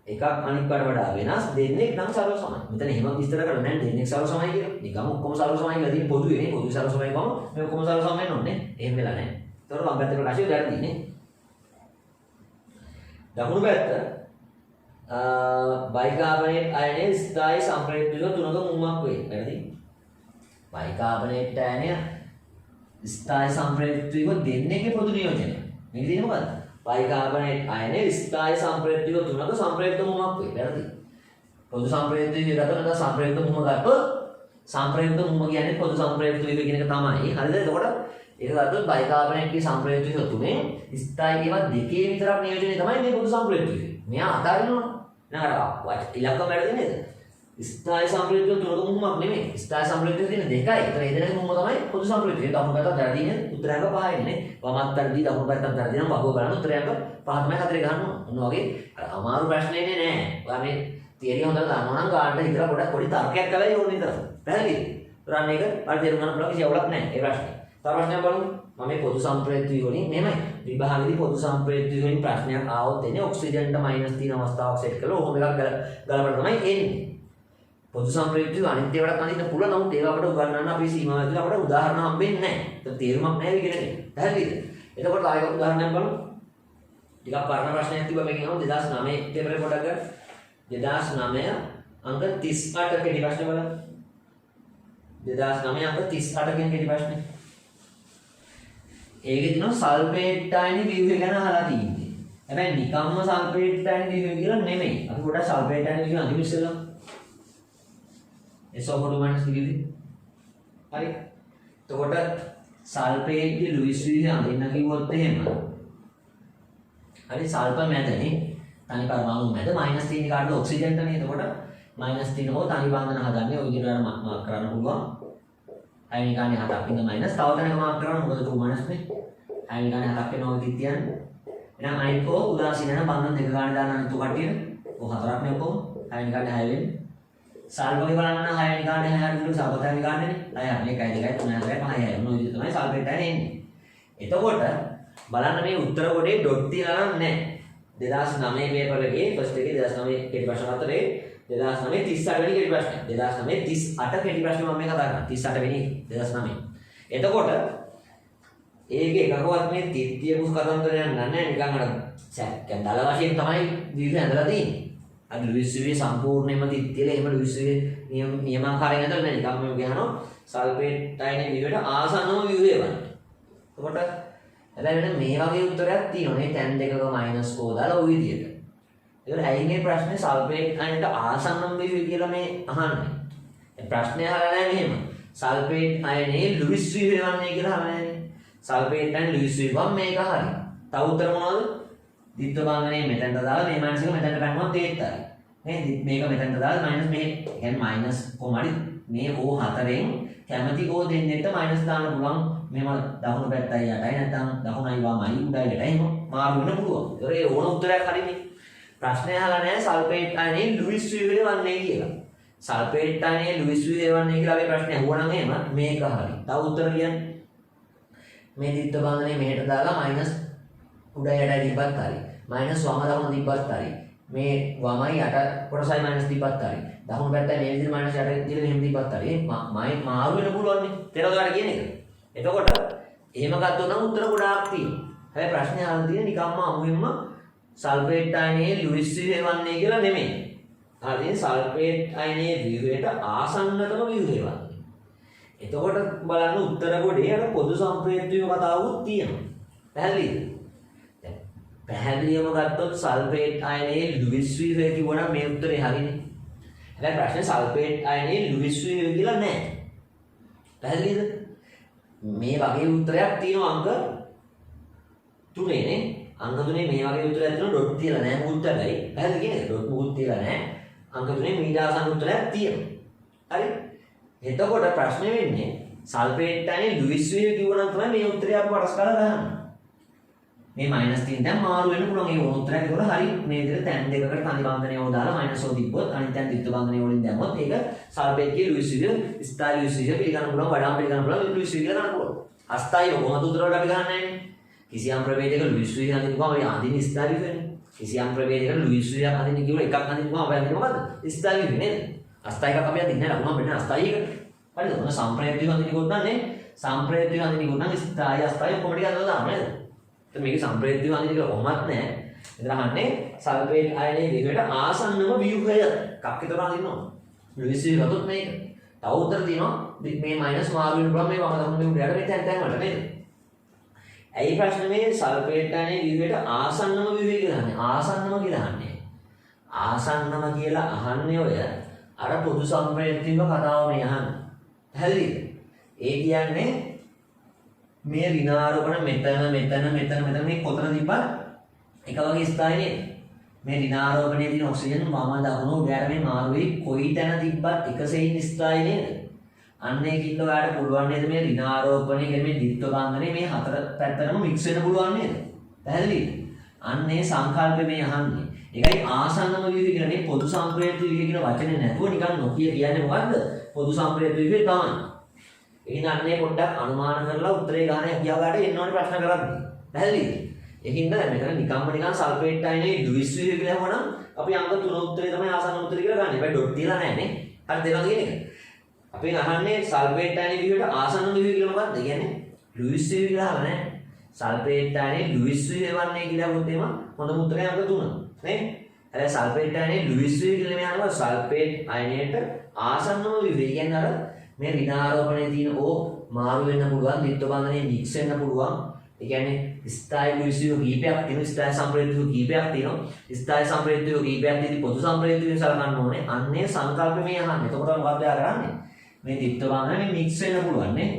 එකක් අනිත් කට වඩා වෙනස් දෙන්නේ නම් සරල සමයි. මෙතන එහෙම විස්තර කරන්නේ නැහැ දෙන්නේ සරල සමයි කියලා. නිකම් ඔක්කොම සරල සමයි කියලා තියෙන පොදුවේ නේ. පොදු සරල සමයි කොහොම මේ ඔක්කොම සරල සම වෙන්න ඕනේ. එහෙම වෙලා නැහැ. එතකොට වම් පැත්තේ ප්‍රකාශය වැරදි නේ. දකුණු පැත්ත බයිකාබනේට් අයනයේ ස්ථායි සම්ප්‍රේක්ෂක තුනක මුමක් වේ. හරිද? බයිකාබනේට් අයනය ස්ථායි සම්ප්‍රේක්ෂක දෙන්නේගේ පොදු නියෝජනය. මේක තියෙන්නේ මොකද්ද? බයිකාබනේට් අයනයේ ස්ථායි සම්ප්‍රේක්ෂක තුනක සම්ප්‍රේක්ෂක මුමක් වේ. හරිද? පොදු සම්ප්‍රේක්ෂක ගත්තොත් සම්ප්‍රේක්ෂක මුම ගත්තොත් සම්ප්‍රේක්ෂක මුම කියන්නේ පොදු සම්ප්‍රේක්ෂක කියන එක තමයි. හරිද? එතකොට ඒක ගත්තොත් බයිකාබනේට්ගේ සම්ප්‍රයුක්ත ව්‍යුහ තුනේ ස්ථායි ඒවා දෙකේ විතරක් නියෝජනය තමයි මේ පොදු සම්ප්‍රයුක්ත ව්‍යුහ. මෙයා අතාරිනවා. නේද? ඉලක්කම වැඩ නේද? ස්ථායි සම්ප්‍රයුක්ත තුනක මුහුමක් නෙමෙයි. ස්ථායි සම්ප්‍රයුක්ත තියෙන දෙකයි. ඒතර ඒ දෙකේ මුහුම තමයි පොදු සම්ප්‍රයුක්ත. ඒක අපුණ පැත්තට දැරදීනේ උත්තරයක පහයි නේ. වමත් පැත්තදී දකුණු පැත්තට දැරදී නම් වගෝ බලන උත්තරයක පහ තමයි හතරේ ගන්න ඕන. මොන වගේ අමාරු ප්‍රශ්නේනේ නෑ. ඔයා මේ තියරිය හොඳට දන්නවා නම් ගානට හිතලා පොඩි තර්කයක් කරලා ඕනේ නේද? පැහැදිලිද? රන් එක හරි තේරුම් ගන්න පුළුවන් කිසි අවුලක් නැහැ ඒ ප්‍රශ්නේ. තව ප්‍රශ්නයක් බලමු. මම මේ පොදු සම්ප්‍රයුක්ත වලින් මෙහෙමයි. විභාගෙදී පොදු සම්ප්‍රයුක්ත වලින් ප්‍රශ්නයක් ආවොත් එන්නේ ඔක්සිජන්ට මයිනස් තියෙන අවස්ථාවක් සෙට් කරලා ඔහොම එකක් ගලපන්න තමයි එන්නේ. පොදු සම්ප්‍රයුක්ත අනිත් ඒවාට අඳින්න පුළුවන්. නමුත් ඒවා අපිට උගන්වන්න අපේ සීමාව ඇතුළේ අපිට උදාහරණ හම්බෙන්නේ නැහැ. ඒක තේරුමක් නැහැ ඉගෙන ගන්න. පැහැදිලිද? එතකොට ආයෙත් උදාහරණයක් බලමු. ටිකක් පරණ ප්‍රශ්නයක් තිබ්බා මේකෙන් අහමු 2009 පේපරේ පොඩක් ගන්න. 2009 අංක 38 කෙටි ප්‍රශ්න බලන්න. 2009 අංක 38 කියන කෙටි ප්‍රශ්නේ. ඒකේ තියෙනවා සල්ෆේට් අයනි ව්‍යුහ ගැන අහලා තියෙන්නේ. හැබැයි නිකම්ම සල්ෆේට් අයනි ව්‍යුහ කියලා නෙමෙයි. අපි පොඩ්ඩක් සල්ෆේට් අයනි ව්‍යුහ අඳිමු ඉස්සෙල්ලා. SO4 කිවිදි. හරි. එතකොට සල්ෆේට්ගේ ලුයිස් ව්‍යුහ අඳින්න කිව්වොත් එහෙම. හරි සල්ෆර් මැදනේ තනි පරමාණු මැද මයිනස් තියෙන කාඩ් ඔක්සිජන්ටනේ. එතකොට මයිනස් තියෙන හෝ තනි බන්ධන හදන්නේ ඔය විදිහට මාක් කරන්න පුළුවන්. අයනිකානේ 7ක් ඉඳ මයිනස් තව තැනක මාක් කරන්න මොකද 2 මයිනස් නේ. අයනිකානේ 7ක් වෙනවා ඔය තියන්නේ. එහෙනම් අයිකෝ උදාසීන බන්ධන දෙක ගන්න දාන්න අනිත් කටියට. ඔය 4ක් නේ ඔක්කොම. අයනිකානේ 6 වෙන්නේ. සල්ෆර්ගේ බලන්න අයනිකානේ 6 අඩු සබතයි ගන්නනේ. 6 1 2 3 4 5 6 මොන විදිහට තමයි සල්ෆේට් එකේ එන්නේ. එතකොට බලන්න මේ උත්තර කොටේ ඩොට් තියලා නැහැ. 2009 පේපර් එකේ ෆස්ට් එකේ 2009 කෙටි ප්‍රශ්න හතරේ 2009 38 වෙනි කෙටි ප්‍රශ්නේ 2009 38 කෙටි ප්‍රශ්නේ මම මේ කතා කරන්නේ 38 වෙනි 2009. එතකොට ඒකේ එකකවත් මේ තෘතිය කුස් කතන්දරයක් නැහැ නිකන් අර සැක්කෙන් දල වශයෙන් තමයි දීලා ඇඳලා තියෙන්නේ. අර ලුයිස් ව්‍යුහේ සම්පූර්ණයෙන්ම තෘතියල එහෙම ලුයිස් ව්‍යුහේ නියමාකාරයෙන් ඇඳලා නැහැ. නිකන් මේ කියනවා සල්ෆේට් අයනේ ව්‍යුහයට ආසන්නම ව්‍යුහේ වань. එතකොට එතන මේ වගේ උත්තරයක් තියෙනවා. මේ tan දෙකක මයිනස් 4 දාලා ওই විදියට. ඒකට ඇයි මේ ප්‍රශ්නේ සල්ෆේට් අයනට ආසන්නම ව්‍යුහ කියලා මේ අහන්නේ. ඒ ප්‍රශ්නේ අහලා නැහැ මෙහෙම. සල්ෆේට් අයනේ ලුයිස් ව්‍යුහ වන්නේ කියලා අහන්නේ නැහැ. සල්ෆේට් අයනේ ලුයිස් ව්‍යුහ මේක හරි. තව උත්තර මොනවද? ද්විත්ව බන්ධනයේ මෙතනට දාලා මේ මයිනස් එක මෙතනට පැන්නුවොත් ඒත් හරි. නේද? මේක මෙතනට දාලා මයිනස් මේ කියන්නේ මයිනස් කොහොමද මේ O4ෙන් කැමැති O දෙන්නෙට මයිනස් දාන්න පුළුවන්. මෙම දකුණු පැත්තයි යටයි නැත්නම් දකුණයි වමයි උඩයි යටයි එහෙම මාරු වෙන්න පුළුවන්. ඒ ඕන උත්තරයක් හරිනේ. ප්‍රශ්නය අහලා නැහැ සල්ෆේට් අයනේ ලුයිස් ව්‍යුහේ වන්නේ කියලා. සල්ෆේට් අයනේ ලුයිස් ව්‍යුහේ වන්නේ කියලා අපි ප්‍රශ්නේ අහුවනම් එහෙම මේක හරි. තව උත්තර කියන්නේ මේ ද්විත්ව බන්ධනයේ මෙහෙට දාලා මයිනස් උඩයි යටයි දීපත් හරි. මයිනස් වම දකුණ දීපත් හරි. මේ වමයි යට කොටසයි මයිනස් දීපත් හරි. දකුණු පැත්තයි මේ විදිහට මයිනස් යට දීලා මෙහෙම දීපත් හරි. මාරු වෙන්න පුළුවන් නේ. තේරෙනවද කියන එක? එතකොට එහෙම ගත්තොත් නම් උත්තර ගොඩාක් තියෙනවා. හැබැයි ප්‍රශ්නේ අහලා තියෙන්නේ නිකම්ම අමුවෙන්ම සල්ෆේට් අයනේ ලුයිස් ව්‍යුහේ වන්නේ කියලා නෙමෙයි. හරිද? සල්ෆේට් අයනේ ව්‍යුහයට ආසන්නතම ව්‍යුහේ වන්නේ. එතකොට බලන්න උත්තර ගොඩේ අර පොදු සම්ප්‍රේක්ෂ ව්‍යුහ කතාවුත් තියෙනවා. පැහැදිලිද? දැන් පැහැදිලිවම ගත්තොත් සල්ෆේට් අයනේ ලුයිස් ව්‍යුහය කිව්වනම් මේ උත්තරේ හරිනේ. හැබැයි ප්‍රශ්නේ සල්ෆේට් අයනේ ලුයිස් ව්‍යුහය කියලා නැහැ. පැහැදිලිද? මේ වගේ උත්තරයක් තියෙනවා අංක 3 නේ. අංක 3 මේ වගේ උත්තරයක් තියෙනවා ඩොට් තියලා නැහැ මුකුත් හැබැයි. පැහැදිලි කියන්නේ ඩොට් මුකුත් තියලා නැහැ. අංක 3 මීට ආසන්න උත්තරයක් තියෙනවා. හරි. එතකොට ප්‍රශ්නේ වෙන්නේ සල්ෆේට් අයනේ ලුයිස් ව්‍යුහ කිව්වනම් තමයි මේ උත්තරය අපි වරස් කරලා ගන්න. මේ මයිනස් 3 දැන් මාරු වෙන්න පුළුවන්. ඒ උත්තරයක් ඒවල හරි මේ විදිහට tan දෙකකට තනි බන්ධනය ඕන දාලා මයිනස් 1 තිබ්බොත් අනිත් දැන් ද්විත්ව බන්ධනය වලින් දැම්මොත් ඒක සල්ෆේට්ගේ ලුයිස් ව්‍යුහ ස්ථායි ලුයිස් ව්‍යුහ පිළිගන්න පුළුවන්. වඩාම පිළිගන්න පුළුවන් ලුයිස් ව්‍යුහ කියලා ගන්න පුළුවන්. අස්ථායි කොහොමද උත්තර වලට අපි ගන්නන්නේ නැහැ. කිසියම් ප්‍රභේදයක ලුයිස් ව්‍යුහ අඳිනකොම අපි අඳින්නේ ස්ථායි වෙන්නේ. කිසියම් ප්‍රභේදයක ලුයිස් ව්‍යුහ අඳින්න කිව්වොත් එකක් අඳිනකොම අපි අඳින්නේ මොකද්ද? ස්ථායි වෙන්නේ නේද? අස්ථායි එකක් අපි අඳින්නේ නැහැ. ලකුණක් වෙන්නේ අස්ථායි එක. හරිද? මොන සම්ප්‍රේක්ෂ ව්‍යුහ අඳින්න කිව්වොත් නම් සම්ප්‍රේක්ෂ ව්‍යුහ අඳින්න කිව්වොත් නම් ස්ථායි අස්ථායි කොහොමද කියලා දාන්න නේද? එතන මේක සම්ප්‍රේක්ෂ ව්‍යුහ අඳින්න කියලා කොහොමත් නැහැ. එතන අහන්නේ සල්ෆේට් අයනේ ව්‍යුහයට ආසන්නම ව්‍යුහය එකක් විතර අඳින්නවා. ලුයිස් ව්‍යුහ ගත්තොත් මේක. තව උත්තර තියෙනවා මේ මයිනස් මාරු වෙන ප්‍රම මේ වම දකුණු මේ උඩට මේ තැන් වලට නේද? ඇයි ප්‍රශ්නේ මේ සල්ෆේට් අයනේ ව්‍යුහයට ආසන්නම ව්‍යුහය කියලා අහන්නේ? ආසන්නම කියලා අහන්නේ. ආසන්නම කියලා අහන්නේ ඔය අර පොදු සම්ප්‍රේක්ෂ ව්‍යුහ කතාව මේ අහන්නේ. හරිද? ඒ කියන්නේ මේ ඍණාරෝපණ මෙතන මේ කොතන තිබ්බත් එක වගේ ස්ථායි නේද? මේ ඍණාරෝපණයේ තියෙන ඔක්සිජන් වම දකුණු උඩට මේ මාරු වෙයි කොයි තැන තිබ්බත් එකසෙයින් ස්ථායි නේද? අන්න ඒකින්ද ඔයාලට පුළුවන් නේද මේ ඍණාරෝපණය කියන්නේ මේ ද්විත්ව බන්ධනේ මේ හතර පැත්තටම මික්ස් වෙන්න පුළුවන් නේද? පැහැදිලිද? අන්නේ සංකල්පය මේ අහන්නේ. ඒකයි ආසන්නම ව්‍යුහය කියලා මේ පොදු සම්ප්‍රේත ව්‍යුහය කියන වචනේ නැතුව නිකන් නොකිය කියන්නේ මොකද්ද? පොදු සම්ප්‍රේත ව්‍යුහය තමයි. එහෙනම් අන්නේ පොඩ්ඩක් අනුමාන කරලා උත්තරේ ගන්න කියාගාට එන්න ඕනේ ප්‍රශ්න කරන්නේ. පැහැදිලිද? ඒකින්ද මෙතන නිකන් සල්ෆේට් අයනේ ද්විස් ව්‍යුහය කියලා වුණා අපි අංක 3 උත්තරේ තමයි ආසන්න උත්තරේ කියලා ගන්න. හැබැයි ඩොට් තියලා නැහැ නේ. හරි දෙනවා කියන එක. අපි අහන්නේ සල්ෆේට් අයනේ ව්‍යුහයට ආසන්න ව්‍යුහය කියලා මොකක්ද? ඒ කියන්නේ ලුයිස් ව්‍යුහය කියලා අහලා නැහැ. සල්ෆේට් අයනේ ලුයිස් ව්‍යුහය වන්නේ කියලා වුත් එම හොඳ උත්තරේ අංක 3 නේ. හැබැයි සල්ෆේට් අයනේ ලුයිස් ව්‍යුහය කියලා මේ අහනවා සල්ෆේට් අයනේට ආසන්නම ව්‍යුහය කියන්නේ අර මේ ඍණාරෝපණයේ තියෙන ඕ මාරු වෙන්න පුළුවන් ද්විත්ව බන්ධනයේ මික්ස් වෙන්න පුළුවන්. ඒ කියන්නේ ස්ථායි ලුයිස් ව්‍යුහ කීපයක් තියෙනවා ස්ථායි සම්ප්‍රේත ව්‍යුහ කීපයක් තියෙනවා ස්ථායි සම්ප්‍රේත ව්‍යුහ කීපයක් තියෙදි පොදු සම්ප්‍රේත ව්‍යුහ සලකන්න ඕනේ. අන්නේ සංකල්ප මේ අහන්නේ. එතකොට මොකක්ද යා කරන්නේ? මේ ද්විත්ව බන්ධනයේ මික්ස් වෙන්න පුළුවන් නේ.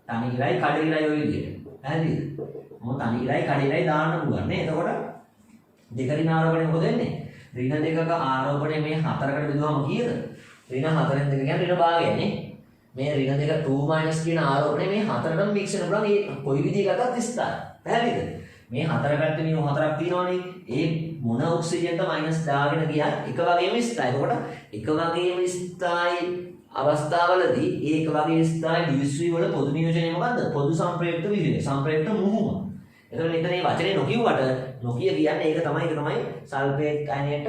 තනි ඉරයි කඩ ඉරයි ඔය විදිහට. පැහැදිලිද? මොකද තනි ඉරයි කඩ ඉරයි දාන්න පුළුවන් නේ. එතකොට දෙක ඍණාරෝපණය මොකද වෙන්නේ? ඍණ දෙකක ආරෝපණය මේ හතරකට බෙදුවම කීයද? ඍණ හතරෙන් දෙක කියන්නේ ඍණ භාගය නේ. මේ ඍණ දෙක 2 කියන ආරෝපණය මේ හතරටම මික්ස් වෙන්න පුළුවන්. ඒ කොයි විදිහකට ස්ථායි. පැහැදිලිද? මේ හතර පැත්තේ මේ හතරක් තියෙනවනේ. ඒ මොන ඔක්සිජන්ට මයිනස් දාගෙන ගියත් එක වගේම ස්ථායි. එතකොට එක වගේම ස්ථායි අවස්ථාවලදී ඒ එක වගේ ස්ථායි ලුයිස් ව්‍යුහ වල පොදු නියෝජනය මොකද්ද? පොදු සම්ප්‍රයුක්ත ව්‍යුහය. සම්ප්‍රයුක්ත මුහුම. එතකොට මෙතන මේ වචනේ නොකියුවට නොකිය කියන්නේ ඒක තමයි සල්ෆේට් අයනයට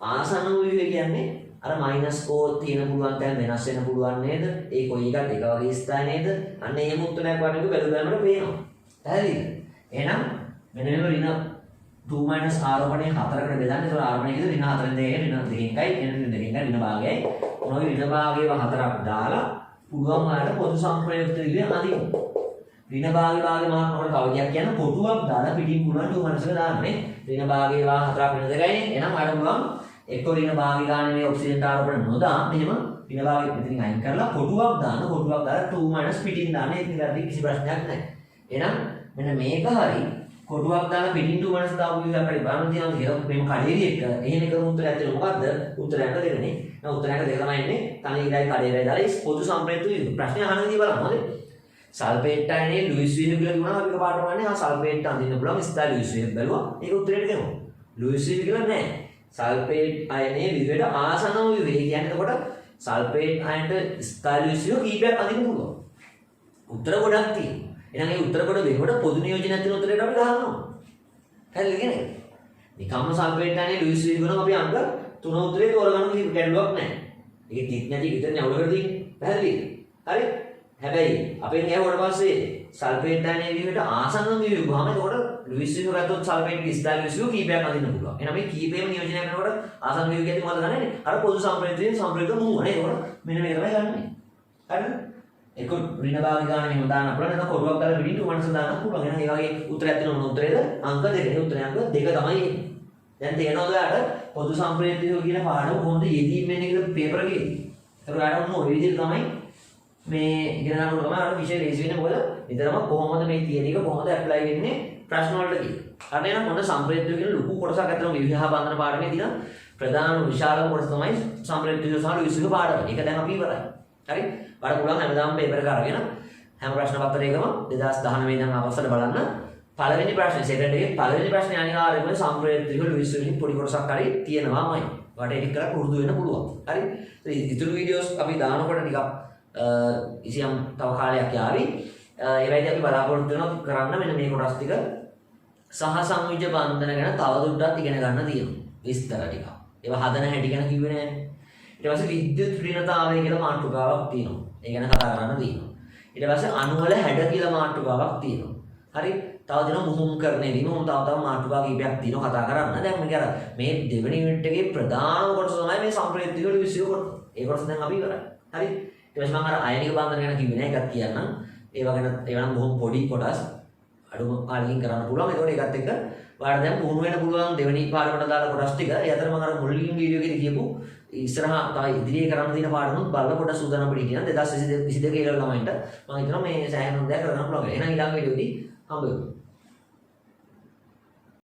ආසන්න ව්‍යුහය කියන්නේ අර මයිනස් කෝ තියෙන පුළුවන් තැන් වෙනස් වෙන්න පුළුවන් නේද? ඒ කොයි එකත් එක වගේ ස්ථායි නේද? අන්න එහෙම උත්තරයක් වටේක බැලුවාම පේනවා. පැහැදිලිද? එහෙනම් මෙන්න මේ ඍණ 2 ආරෝපණය හතරකට බෙදන්නේ. ඒතකොට ආරෝපණය කියන ඍණ හතරෙන් දෙකේ ඍණ දෙකයි ඍණ දෙකෙන් ඍණ භාගයයි. මොනවද ඍණ භාගයව හතරක් දාලා පුළුවන් වලට පොදු සම්ප්‍රයුක්ත විදිහට අදින්න. ඍණ භාගය මාර්ගවල කවදියක් කියන කොටුවක් දාලා පිටින් පුළුවන් 2 එක දාන්නේ. ඍණ භාගයව හතරක් ඍණ දෙකයිනේ. එහෙනම් අර පුළුවන් එක්ක ඍණ භාගය ගන්න මේ ඔක්සිජන් ආරෝපණය නොදා මෙහෙම ඍණ භාගය මෙතනින් අයින් කරලා කොටුවක් දාලා 2 පිටින් දාන්න. ඒක නිකන් කිසි ප්‍රශ්නයක් නැහැ. එහෙනම් මෙන්න මේක හරි කොටුවක් දාලා පිටින් 2 දාපු විදිහට අපිට බලන්න තියෙනවා කියලා මේක කඩේරි එක. එහෙම එකම උත්තරයක් තියෙනවා. මොකද්ද? උත්තරයක් දෙකනේ. දැන් උත්තරයක් දෙක තමයි ඉන්නේ. තනි ඉරයි කඩේරයි දාලා පොදු සම්ප්‍රේත ව්‍යුහ. ප්‍රශ්නේ අහන විදිහ බලන්න. හරිද? සල්ෆේට් අයනේ ලුයිස් ව්‍යුහ කියලා කියනවා අපි කපාටම වන්නේ ආ සල්ෆේට් අඳින්න පුළුවන් ස්ථායි ලුයිස් ව්‍යුහ බැලුවා. ඒක උත්තරේට දෙමු. ලුයිස් ව්‍යුහ කියලා නෑ. සල්ෆේට් අයනේ විවිධ ආසන්න ව්‍යුහ. ඒ කියන්නේ එතකොට සල්ෆේට් අයනට ස්ථායි ලුයිස් ව්‍යුහ කීපයක් අඳින්න පුළුවන්. උත්තර ගොඩක් තියෙනවා. එහෙනම් ඒ උත්තර කොට වෙනකොට පොදු නියෝජනයක් තියෙන උත්තරේට අපි ගහනවා. හරිද කියන්නේ? නිකම්ම සල්ෆේට් අයනේ ලුයිස් ව්‍යුහ ගුණ අපි අංක 3 උත්තරේ තෝරගන්න කිසි ගැටලුවක් නැහැ. ඒක තිත් නැති විතරනේ අවුලකට තියෙන්නේ. පැහැදිලිද? හරි? හැබැයි අපෙන් ඇහුවට පස්සේ සල්ෆේට් අයනේ විදිහට ආසන්න ව්‍යුහ ගහම එතකොට ලුයිස් ව්‍යුහ ගත්තොත් සල්ෆේට් ස්ථායි ලුයිස් ව්‍යුහ කීපයක් අඳින්න පුළුවන්. එහෙනම් මේ කීපෙම නියෝජනය කරනකොට ආසන්න ව්‍යුහ කියන්නේ මොකද ගන්නන්නේ? අර පොදු සම්ප්‍රේතයෙන් සම්ප්‍රේත මුව නේ. එතකොට මෙන්න මේක තමයි ගන්නෙ. හරිද? ඒක ඍණ භාගය ගන්න එහෙම දාන්න පුළුවන්. නැත්නම් කොටුවක් දාලා පිටින් 2 දාන්න පුළුවන්. එහෙනම් ඒ වගේ උත්තරයක් තියෙන මොන උත්තරේද? අංක දෙකේ උත්තරේ අංක 2 තමයි එන්නේ. දැන් තේරෙනවද ඔයාලට පොදු සම්ප්‍රේතය කියන පාඩම කොහොමද යෙදීම් වෙන්නේ කියලා පේපර් එකේ. ඒක ඔයාලට මොන ඔය විදිහට තමයි මේ ඉගෙන ගන්නකොට තමයි අර විෂය ලේසි වෙන්නේ. මොකද නිතරම කොහොමද මේ තියන එක කොහොමද ඇප්ලයි වෙන්නේ ප්‍රශ්න වලට කියලා. අර එහෙනම් මොන සම්ප්‍රේතය කියන ලොකු කොටසක් අතරම විවාහ බන්ධන පාඩමේ තියෙන ප්‍රධාන විශාලම කොටස තමයි සම්ප්‍රේතය සහ ලුයිස් ව්‍යුහ පාඩම. ඒක දැන් අපි ඉවරයි. හරි? වඩ පුළුවන් හැමදාම පේපර් එක අරගෙන හැම ප්‍රශ්න පත්‍රයකම 2019 ඉඳන් අවසර බලන්න. පළවෙනි ප්‍රශ්නේ සෙකන්ඩ් එකේ පළවෙනි ප්‍රශ්නේ අනිවාර්යයෙන්ම සම්ප්‍රේතය ලුයිස් ව්‍යුහ පොඩි කොටසක් හරි තියෙනවාමයි. වට එඩිට් කරලා පුරුදු වෙන්න පුළුවන්. හරි? ඉතුරු වීඩියෝස් අපි දානකොට ටිකක් ඉසියම් තව කාලයක් යාවි. ඒ වෙයිදී අපි බලාපොරොත්තු වෙනවා කරන්න මෙන්න මේ කොටස් ටික සහ සංයුජ බන්ධන ගැන තවදුරටත් ඉගෙන ගන්න තියෙනවා. විස්තර ටික. ඒවා හදන හැටි ගැන කිව්වේ නෑනේ. ඊට පස්සේ විද්‍යුත් ඍණතාවය කියලා මාතෘකාවක් තියෙනවා. ඒ ගැන කතා කරන්න තියෙනවා. ඊට පස්සේ අණු වල හැඩ කියලා මාතෘකාවක් තියෙනවා. හරි? තව දෙනවා මුහුම්කරණයේදී මොහොම තව මාතෘකා කීපයක් තියෙනවා කතා කරන්න. දැන් මේක අර මේ දෙවෙනි යුනිට් එකේ ප්‍රධානම කොටස තමයි මේ සම්ප්‍රේතීක විශ්ව කොටස. ඒ කොටස දැන් අපි ඉවරයි. හරි? ඊට පස්සේ මම අර අයනික බන්ධන ගැන කිව්වේ නෑ එකක් කියන්නම්. ඒවා ගැන ඒවා නම් බොහොම පොඩි කොටස් අඩුම කාලෙකින් කරන්න පුළුවන්. ඒකෝට ඒකත් එක්ක ඔයාලට දැන් පුහුණු වෙන්න පුළුවන් දෙවෙනි පාඩමට දාලා කොටස් ටික. ඒ අතර මම අර මුලින් වීඩියෝ එකේදී කියපු ඉස්සරහා තව ඉදිරියේ කරන්න තියෙන පාඩමුත් බලලා පොඩ්ඩක් සූදානම් වෙන්න කියන 2022 ඒ ළමයින්ට මම හිතනවා මේ සෑහෙන දෙයක් කරගන්න පුළුවන්. එහෙනම් ඊළඟ වීඩියෝදී හම්බ වෙමු.